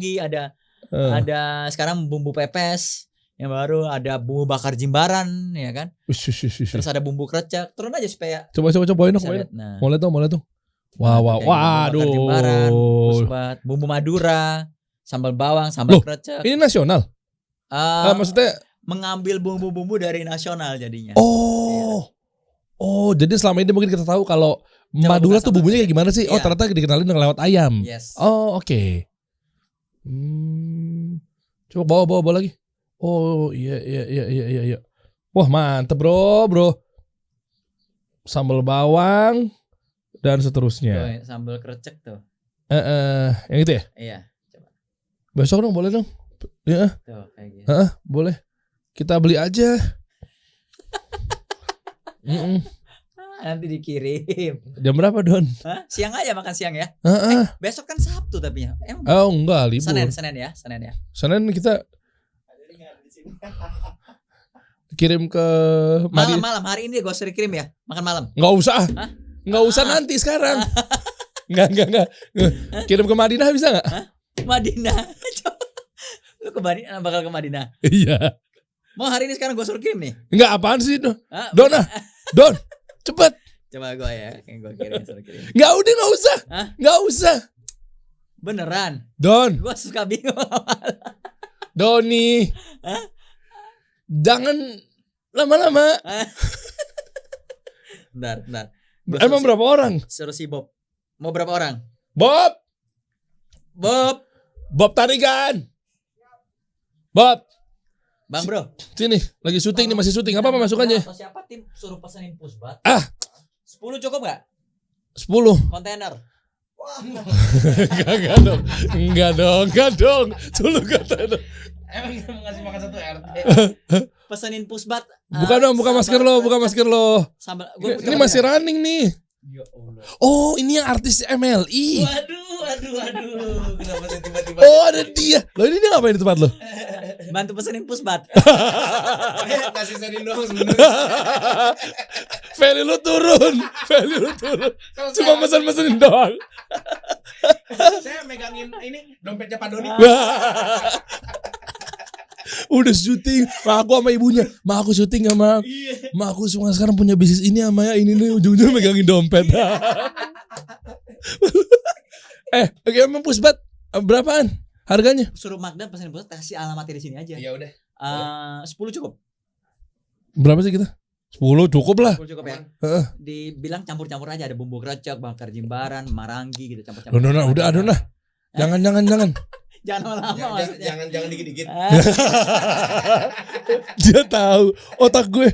Ada sekarang bumbu pepes. Yang baru ada bumbu bakar jimbaran ya kan. Terus ada bumbu krecek. Turun aja supaya cobain dong. Mau lihat dong. Waduh. Jimbaran, Pushbat, bumbu Madura, sambal bawang, sambal krecek. Ini nasional? Maksudnya mengambil bumbu-bumbu dari nasional jadinya. Oh, jadi selama ini mungkin kita tahu kalau Madura tuh bumbunya kayak gimana sih? Iya. Ternyata dikenalin lewat ayam. Yes. Oh, oke. Coba bawa lagi. Oh iya. Wah mantep bro. Sambal bawang dan seterusnya. Tuh, sambal krecek tuh. Yang itu ya? Iya, coba. Besok dong boleh dong. Ya. Tuh kayak gitu. Boleh. Kita beli aja. Nanti dikirim. Jam berapa Don? Hah? Siang aja makan siang ya. Besok kan Sabtu tapi ya. Oh enggak, libur. Senin ya. Senin kita kirim ke malam hari ini gue sering kirim ya. Makan malam. Nggak usah. Hah? Nggak usah nanti sekarang. Enggak. Kirim ke Madinah bisa nggak? Madinah. Lu ke Madinah, bakal ke Madinah. Iya. Mau hari ini sekarang gue suruh kirim nih. Enggak apaan sih Don? Hah? Don, cepet. Coba gue ya, yang gue kirim suruh kirim. Nggak usah. Hah? Nggak usah. Beneran. Don. Gue suka bingung. Doni. Hah? Jangan lama-lama. Bentar. Emang berapa orang? Suruh si Bob. Mau berapa orang? Bob tarikan. Bob. Bang bro. Sini, lagi syuting nih, masih syuting. Apa masukannya? Atau siapa tim suruh pesenin pusbat? 10 cukup gak? 10. Kontainer. Enggak dong. Dulu kata. Emang kita mau ngasih makan satu RT. Pesenin pusbat. Buka masker lo. Sambal. Ini masih running nih. Ya Allah. Oh, ini yang artis MLI. Waduh. Kenapa saya tiba-tiba? Oh, ada dia. Loh, ini dia ngapain di tempat lo? Bantu pesenin pusbat. Kasih senin doang sebenarnya. Value lu turun. Cuma pesan-pesanin doang. Saya megangin ini dompetnya Pak Doni. Udah syuting, aku sama ibunya. Aku syuting sama. Aku semua sekarang punya bisnis ini sama ya. Ini nih ujung-ujungnya megangin dompet. Oke, emang pusbat berapaan harganya? Suruh Magda pesenin pusbat, kasih alamatnya di sini aja. Ya udah. 10 cukup. Berapa sih kita? 10 cukup lah. 10 cukup ya. Dibilang campur-campur aja, ada bumbu krecek, bakar jimbaran, marangi gitu campur-campur. Udah Jangan. Jangan lama-lama maksudnya. Jangan dikit-dikit. Dia tahu otak gue.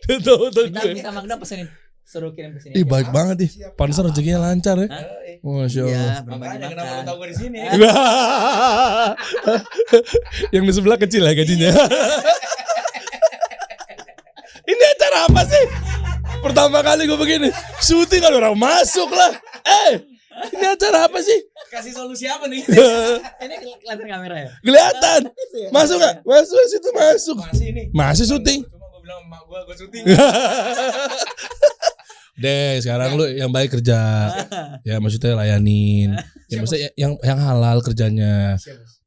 Minta Magda pesenin, suruh kirim ke sini. Ih, baik banget nih. Pantesan rezekinya lancar ya. Masya Allah. Iya, Makanya kenapa lu tahu gue di sini? Yang di sebelah kecil ya gajinya. Ini acara apa sih? Pertama kali gue begini syuting kan orang masuk lah. Ini acara apa sih? Kasih solusi apa nih? Ini kelihatan kamera ya? Kelihatan. Masuk gak? Masuk situ masuk. Masih ini. Masih syuting. Cuma gue bilang emak gue syuting. Deh, sekarang lu yang baik kerja. Ya maksudnya layanin. Ya maksudnya yang halal kerjanya.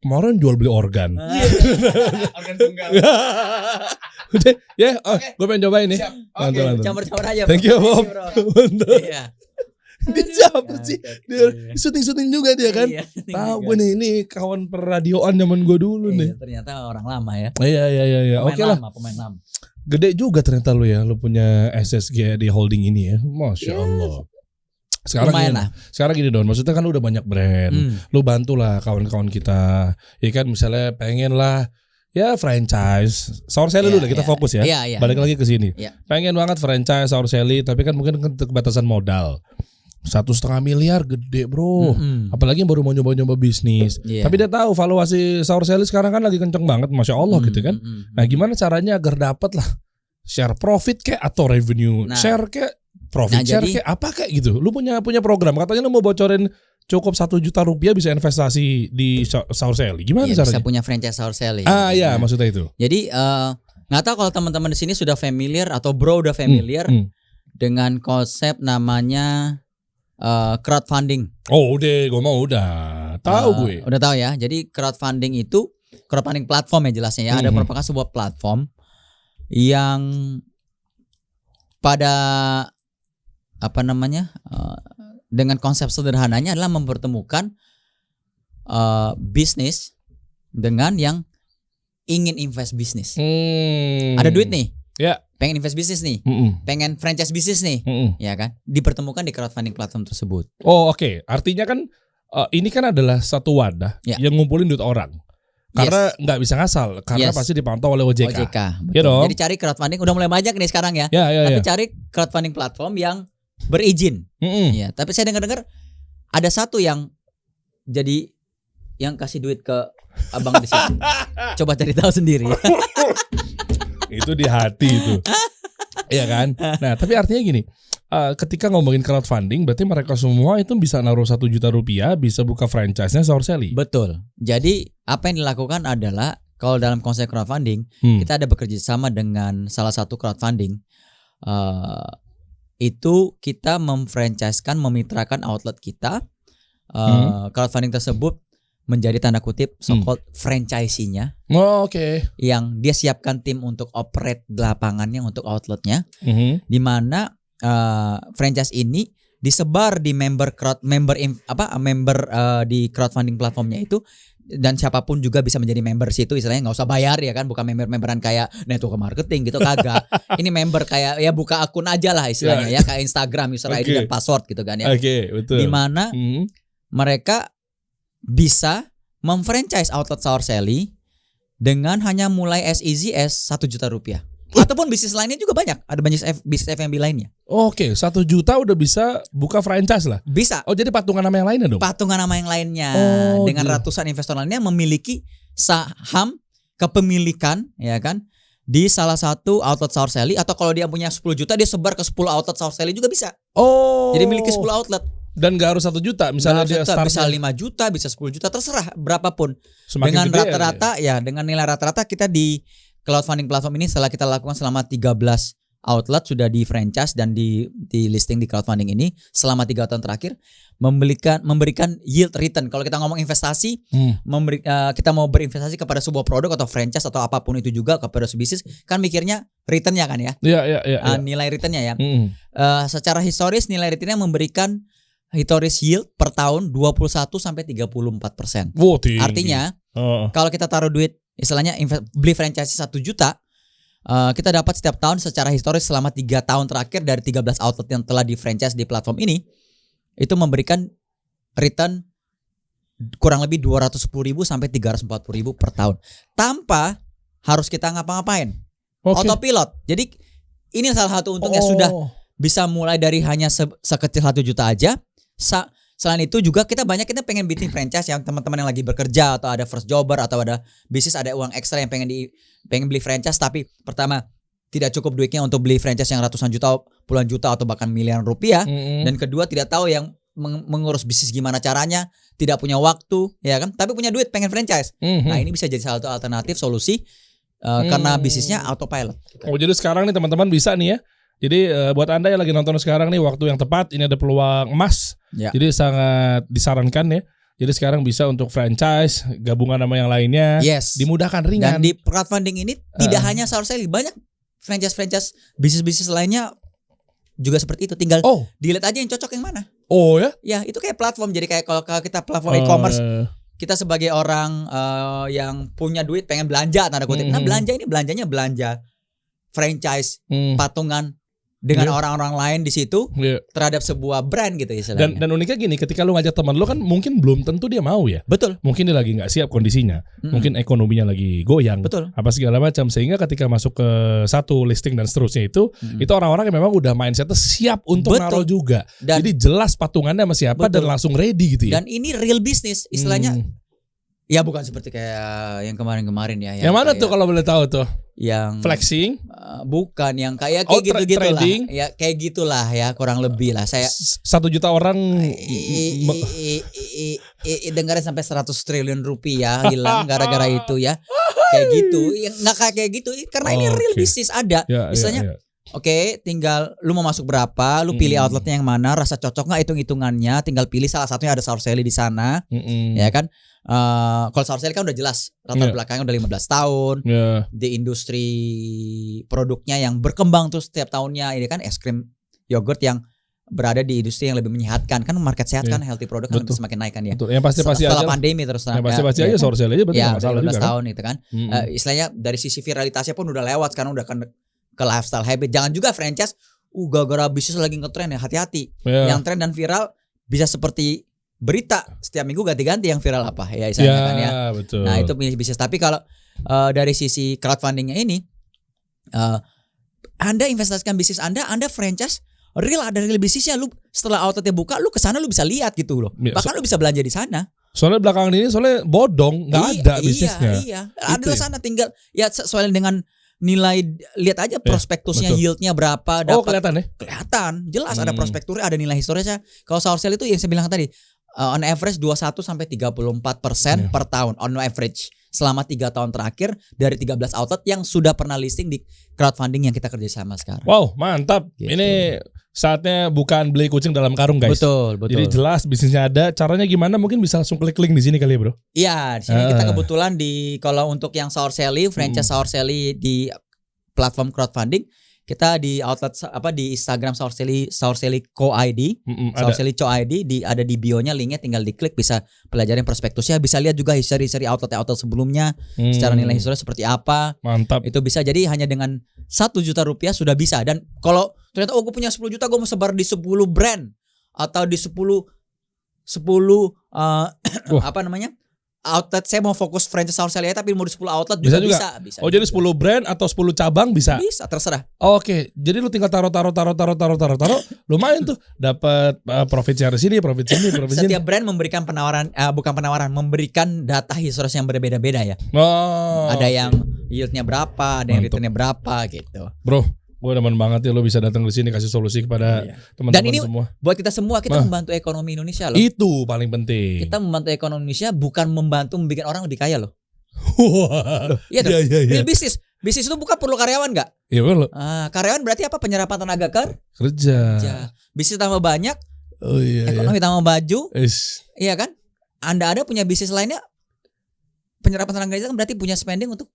Kemarin jual beli organ. Organ tunggal. Udah, ya, gue pengen cobain nih. Mantap. Campur-campur aja. Thank you, Bob. Mantap. Iya. Dia siapa sih? Dia syuting juga dia kan. Iya, Tahu gue nih, ini kawan perradioan zaman gue dulu nih. Ternyata orang lama ya. Iya. Oke lah. Pemain lama. Gede juga ternyata lu ya, lu punya SSG di holding ini ya. Masya Allah. Sekarang gini Don, maksudnya kan lu udah banyak brand. Lu bantulah kawan-kawan kita. Ya kan misalnya pengen lah ya franchise. Saur Sally dulu kita fokus ya. Iya. Balik lagi ke sini. Iya. Pengen banget franchise Saur Sally, tapi kan mungkin keterbatasan modal. 1,5 miliar gede bro. Apalagi yang baru mau nyoba bisnis. Tapi dia tahu valuasi Saur Sally sekarang kan lagi kenceng banget, Masya Allah gitu kan. Nah gimana caranya agar dapat lah share profit kayak atau revenue share kayak profit share kayak apa kayak gitu. Lu punya program, katanya lu mau bocorin cukup 1 juta rupiah bisa investasi di Saur Sally. Gimana caranya? Bisa punya franchise Saur Sally. Iya maksudnya itu. Jadi nggak tahu kalau teman-teman di sini sudah familiar atau bro udah familiar dengan konsep namanya crowdfunding. Oh udah, gue mau udah tahu gue. Udah tahu ya. Jadi crowdfunding itu crowdfunding platform ya jelasnya ya. Ada merupakan sebuah platform yang pada dengan konsep sederhananya adalah mempertemukan bisnis dengan yang ingin invest bisnis. Ada duit nih. Ya. Pengen invest bisnis nih, pengen franchise bisnis nih, ya kan? Dipertemukan di crowdfunding platform tersebut. Oh oke. Artinya kan ini kan adalah satu wadah yang ngumpulin duit orang. Karena nggak bisa ngasal, karena Yes. pasti dipantau oleh OJK. OJK. Iya Betul. dong. Jadi cari crowdfunding udah mulai banyak nih sekarang ya. Ya, ya, Tapi ya. cari crowdfunding platform yang berizin. Mm-mm. Iya, tapi saya dengar-dengar ada satu yang jadi yang kasih duit ke abang di sini. Coba cari tahu sendiri. Itu di hati itu. Iya kan? Nah, tapi artinya gini, ketika ngomongin crowdfunding, berarti mereka semua itu bisa naruh 1 juta rupiah, bisa buka franchise-nya Sourcely. Betul. Jadi apa yang dilakukan adalah kalau dalam konsep crowdfunding kita ada bekerja sama dengan salah satu crowdfunding. Itu kita memfranchise-kan, memitrakan outlet kita. Crowdfunding tersebut menjadi tanda kutip so-called franchisee-nya Oh, oke. yang dia siapkan tim untuk operate lapangannya untuk outletnya, Mhm. di mana franchise ini disebar di member di crowdfunding platformnya itu, dan siapapun juga bisa menjadi member situ, istilahnya nggak usah bayar ya kan, bukan memberan kayak network marketing gitu, kagak. Ini member kayak ya buka akun aja lah istilahnya ya, kayak Instagram user ID dan password gitu kan ya. Oke, betul. Di mana Mhm. mereka bisa memfranchise outlet Sourcely dengan hanya mulai as easy as 1 juta rupiah. Ataupun bisnis lainnya juga banyak. Ada banyak bisnis F&B lainnya. Oke, 1 juta udah bisa buka franchise lah. Bisa Oh, jadi patungan sama yang lainnya dong? patungan nama yang lainnya Oh, dengan gitu. ratusan investor lainnya memiliki saham kepemilikan ya kan di salah satu outlet Sourcely, atau kalau dia punya 10 juta dia sebar ke 10 outlet Sourcely juga bisa. Oh. Jadi miliki 10 outlet. Dan gak harus 1 juta, misalnya dia start Bisa 5 juta, bisa 10 juta, terserah berapapun. semakin Dengan gede ya. rata-rata ya, dengan nilai rata-rata kita di crowdfunding platform ini setelah kita lakukan selama 13 outlet sudah di franchise dan di listing di crowdfunding ini selama 3 tahun terakhir memberikan yield return. Kalau kita ngomong investasi, kita mau berinvestasi kepada sebuah produk atau franchise atau apapun itu juga kepada sebuah bisnis, kan mikirnya returnnya kan ya. Iya. Nilai returnnya ya. Mm-mm. Secara historis nilai returnnya memberikan historis yield per tahun 21 sampai 34%. Wow, tinggi. Artinya Oh. kalau kita taruh duit istilahnya beli franchise 1 juta, kita dapat setiap tahun secara historis selama 3 tahun terakhir dari 13 outlet yang telah di franchise di platform ini, itu memberikan return kurang lebih 210.000 sampai 340.000 per tahun tanpa harus kita ngapa-ngapain. Oke. Autopilot. Jadi ini salah satu untungnya, sudah bisa mulai dari hanya sekecil 1 juta aja. Selain itu juga kita pengen bikin franchise yang teman-teman yang lagi bekerja atau ada first jobber atau ada bisnis, ada uang ekstra yang pengen beli franchise, tapi pertama tidak cukup duitnya untuk beli franchise yang ratusan juta, puluhan juta atau bahkan miliaran rupiah. Mm-mm. Dan kedua tidak tahu yang mengurus bisnis gimana caranya, tidak punya waktu ya kan, tapi punya duit pengen franchise. Mhm. Nah, ini bisa jadi salah satu alternatif solusi karena bisnisnya autopilot. Oh, jadi sekarang nih teman-teman bisa nih ya. Jadi buat Anda yang lagi nonton sekarang nih, waktu yang tepat, ini ada peluang emas. Ya. Jadi sangat disarankan ya. Jadi sekarang bisa untuk franchise, gabungan sama yang lainnya. Yes. Dimudahkan, Dan ringan. di crowdfunding ini tidak hanya Sourcely, banyak franchise bisnis-bisnis lainnya juga seperti itu. Tinggal dilihat aja yang cocok yang mana. Oh ya? Ya, itu kayak platform. Jadi kayak kalau kita platform e-commerce, kita sebagai orang yang punya duit pengen belanja tanda kutip. Nah, belanjanya belanja franchise, patungan dengan orang-orang lain di situ terhadap sebuah brand gitu istilahnya. Dan uniknya gini, ketika lu ngajak teman lu kan mungkin belum tentu dia mau ya. Betul. Mungkin dia lagi nggak siap kondisinya. Mungkin ekonominya lagi goyang. Betul. Apa segala macam, sehingga ketika masuk ke satu listing dan seterusnya itu orang-orang yang memang udah mindsetnya siap untuk Betul. naruh juga. Dan- Jadi jelas patungannya sama siapa dan Betul. langsung ready gitu ya. Dan ini real business istilahnya. Ya bukan seperti kayak yang kemarin ya. Yang mana kayak tuh kalau boleh tahu tuh? Yang Flexing, bukan yang kayak gitu-gitu lah. trading. Ya kayak gitulah ya, kurang lebih lah. Saya 1 juta orang dengarin sampai 100 triliun rupiah hilang gara-gara itu ya. Kayak gitu. Yang enggak kayak gitu karena ini real bisnis ada. Ya, Misalnya oke, tinggal lu mau masuk berapa, lu pilih outletnya yang mana, rasa cocok nggak hitung-hitungannya, tinggal pilih salah satunya ada Sourcely di sana, ya kan? Kalau Sourcely kan udah jelas latar belakangnya udah 15 tahun di industri produknya yang berkembang terus setiap tahunnya, ini kan es krim yogurt yang berada di industri yang lebih menyehatkan, kan market sehat kan, healthy product kan semakin naik kan ya. Betul. Yang pasti setelah aja. pandemi terus Yang pasti aja Sourcely aja berarti ya, nggak masalah 15 juga kan. tahun itu kan. Istilahnya dari sisi viralitasnya pun udah lewat, sekarang udah kan ke lifestyle habit. Jangan juga franchise gara-gara bisnis lagi ngetren ya, hati-hati. Yang tren dan viral bisa seperti berita setiap minggu ganti-ganti yang viral apa ya istilahnya kan ya. Betul. Nah itu bisnis. Tapi kalau dari sisi crowdfundingnya ini, Anda investasikan bisnis Anda franchise real, ada real bisnisnya. Lu setelah outletnya buka, lu kesana lu bisa lihat gitu loh. Ya, Bahkan lu bisa belanja di sana. Soalnya belakangan ini bodong, nggak ada bisnisnya. Iya. Ada di sana tinggal ya sesuai dengan nilai, lihat aja prospektusnya, betul. yieldnya berapa. Kelihatan ya? Kelihatan, jelas ada prospekturnya, ada nilai historisnya. Kalau sour sale itu yang saya bilang tadi, on average 21 sampai 34% per tahun on average selama 3 tahun terakhir dari 13 outlet yang sudah pernah listing di crowdfunding yang kita kerjasama sekarang. Wow, mantap. Gitu. Ini saatnya bukan beli kucing dalam karung, guys. Betul. Jadi jelas bisnisnya ada, caranya gimana mungkin bisa langsung klik link di sini kali ya, Bro. Iya, di sini kita kebetulan kalau untuk yang sour sale, franchise sour sale di platform crowdfunding, kita di outlet di Instagram Sour Sale Co ID, Sour Sale Co ID ada di bio-nya, linknya tinggal diklik, bisa pelajarin prospektusnya, bisa lihat juga history outlet sebelumnya, secara nilai historis seperti apa. Mantap. Itu bisa, jadi hanya dengan 1 juta rupiah sudah bisa. Dan kalau ternyata gue punya 10 juta, gue mau sebar di 10 brand atau di 10 outlet, saya mau fokus franchise sour sale tapi mau di 10 outlet juga bisa. Oh, jadi 10 brand atau 10 cabang bisa? Bisa, terserah. Oke, jadi lu tinggal taruh, lumayan tuh, dapat profit share sini, profit sini. Setiap brand memberikan memberikan data historis yang berbeda-beda ya. Oh, ada yang yieldnya berapa, ada yang returnnya berapa gitu. Bro, gue demen banget ya lo bisa datang ke sini kasih solusi kepada teman-teman Dan ini semua. Buat kita semua, kita membantu ekonomi Indonesia loh. Itu paling penting. Kita membantu ekonomi Indonesia, bukan membantu membuat orang lebih kaya loh. Iya dong. Real bisnis. Bisnis itu bukan perlu karyawan nggak? Iya betul. Karyawan berarti apa? Penyerapan tenaga kerja. Bisnis tambah banyak. Oh iya. Ekonomi tambah maju. Is. Iya kan? Anda ada punya bisnis lainnya, penyerapan tenaga kerja kan berarti punya spending untuk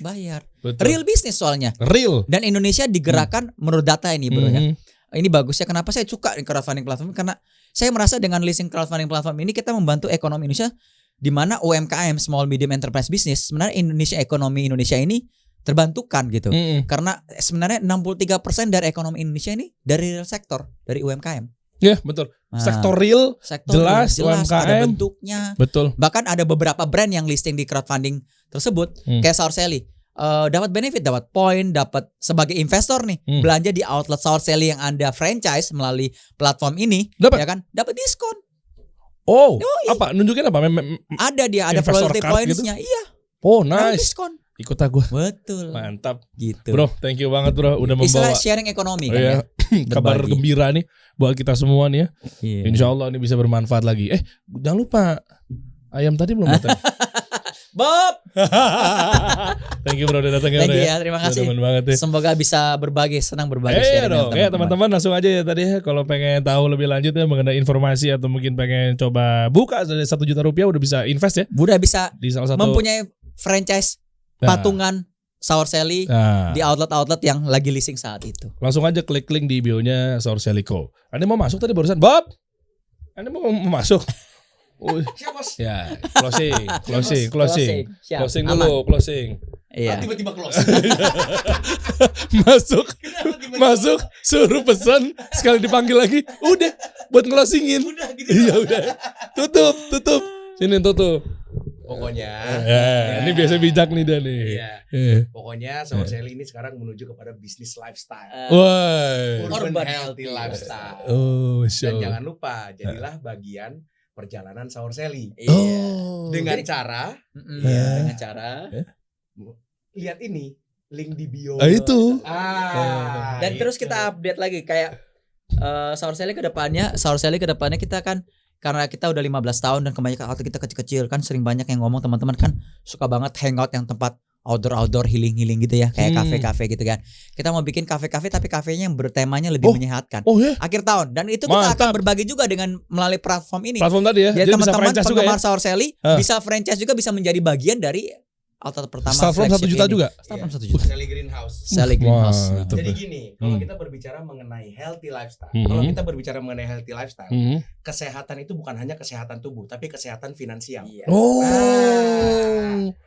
bayar. Betul. Real bisnis soalnya. Real. Dan Indonesia digerakkan menurut data ini, bro ya. Ini bagusnya kenapa saya suka di crowdfunding platform, karena saya merasa dengan listing crowdfunding platform ini kita membantu ekonomi Indonesia, di mana UMKM, small medium enterprise business, sebenarnya ekonomi Indonesia ini terbantukan gitu. Karena sebenarnya 63% dari ekonomi Indonesia ini dari real sektor, dari UMKM. Ya, betul. Sektor real, jelas UMKM, ada bentuknya. Betul. Bahkan ada beberapa brand yang listing di crowdfunding tersebut, kayak Sour Sale. Dapat benefit, dapat poin, dapat sebagai investor nih, belanja di outlet Sour Sale yang Anda franchise melalui platform ini, ya kan? Dapat diskon. Oh, apa? Nunjukin apa? Ada loyalty points-nya. Gitu? Iya. Oh, nice. Diskon. Ikut aku. Betul. Mantap. Gitu. Bro, thank you banget bro udah membawa sharing ekonomi kan ya. Kabar gembira nih buat kita semua nih ya. Yeah. Insya Allah ini bisa bermanfaat lagi. Jangan lupa ayam tadi belum datang. Bob. Thank you bro udah datang ya. Thank you ya, terima kasih. Semoga bisa senang berbagi sharing dong. Ya teman-teman langsung aja ya tadi ya, kalau pengen tahu lebih lanjut ya mengenai informasi atau mungkin pengen coba buka dari 1 juta rupiah udah bisa invest ya. Udah bisa di salah satu mempunyai franchise patungan Sour Sale di outlet-outlet yang lagi listing saat itu. Langsung aja klik link di bio-nya Sour Sale Co. Anda mau masuk tadi barusan, Bob? Anda mau masuk? Siap bos. Ya, closing dulu. Iya. Tiba-tiba closing. masuk, suruh pesan, sekali dipanggil lagi, udah buat ngelosingin. Iya udah. Tutup. Sini tutup. Pokoknya ini biasa bijak nih Dan nih. Pokoknya Sour Sale ini sekarang menuju kepada bisnis lifestyle. Urban healthy lifestyle. Dan jangan lupa jadilah bagian perjalanan Sour Sale. Dengan cara lihat ini link di bio. Itu. Dan terus kita update lagi kayak Sour Sale ke depannya kita kan, karena kita udah 15 tahun dan kebanyakan outlet kita kecil-kecil kan, sering banyak yang ngomong, teman-teman kan suka banget hangout yang tempat outdoor healing gitu ya, kayak kafe gitu kan. Kita mau bikin kafe-kafe tapi kafenya yang bertemanya lebih menyehatkan. Akhir tahun, dan itu kita akan berbagi juga dengan melalui platform ini. Platform tadi ya. Jadi teman-teman penggemar Sour Sale bisa franchise juga, bisa menjadi bagian dari outlet pertama Start from 1 flagship juta ini. juga. Start from Iya. 1 juta. Sally Greenhouse. Sally Greenhouse. Wah, itu. Jadi gini, kalau Hmm. kita berbicara mengenai healthy lifestyle, Mhm. kalau kita berbicara mengenai healthy lifestyle, Mhm. kesehatan itu bukan hanya kesehatan tubuh, tapi kesehatan finansial. Iya. Oh.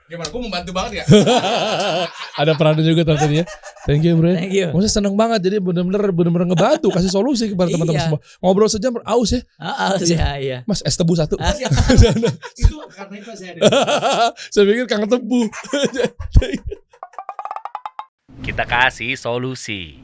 Gimana? Gue membantu banget ya. Ada perannya juga ternyata ya. Thank you, bro. Thank you. Maksudnya seneng banget, jadi bener-bener ngebantu, kasih solusi kepada teman-teman Iya. semua. Ngobrol sejam aus ya, Iya. Mas es tebu 1. Itu karena itu saya ada. Saya pikir kangen tebu. Kita kasih solusi.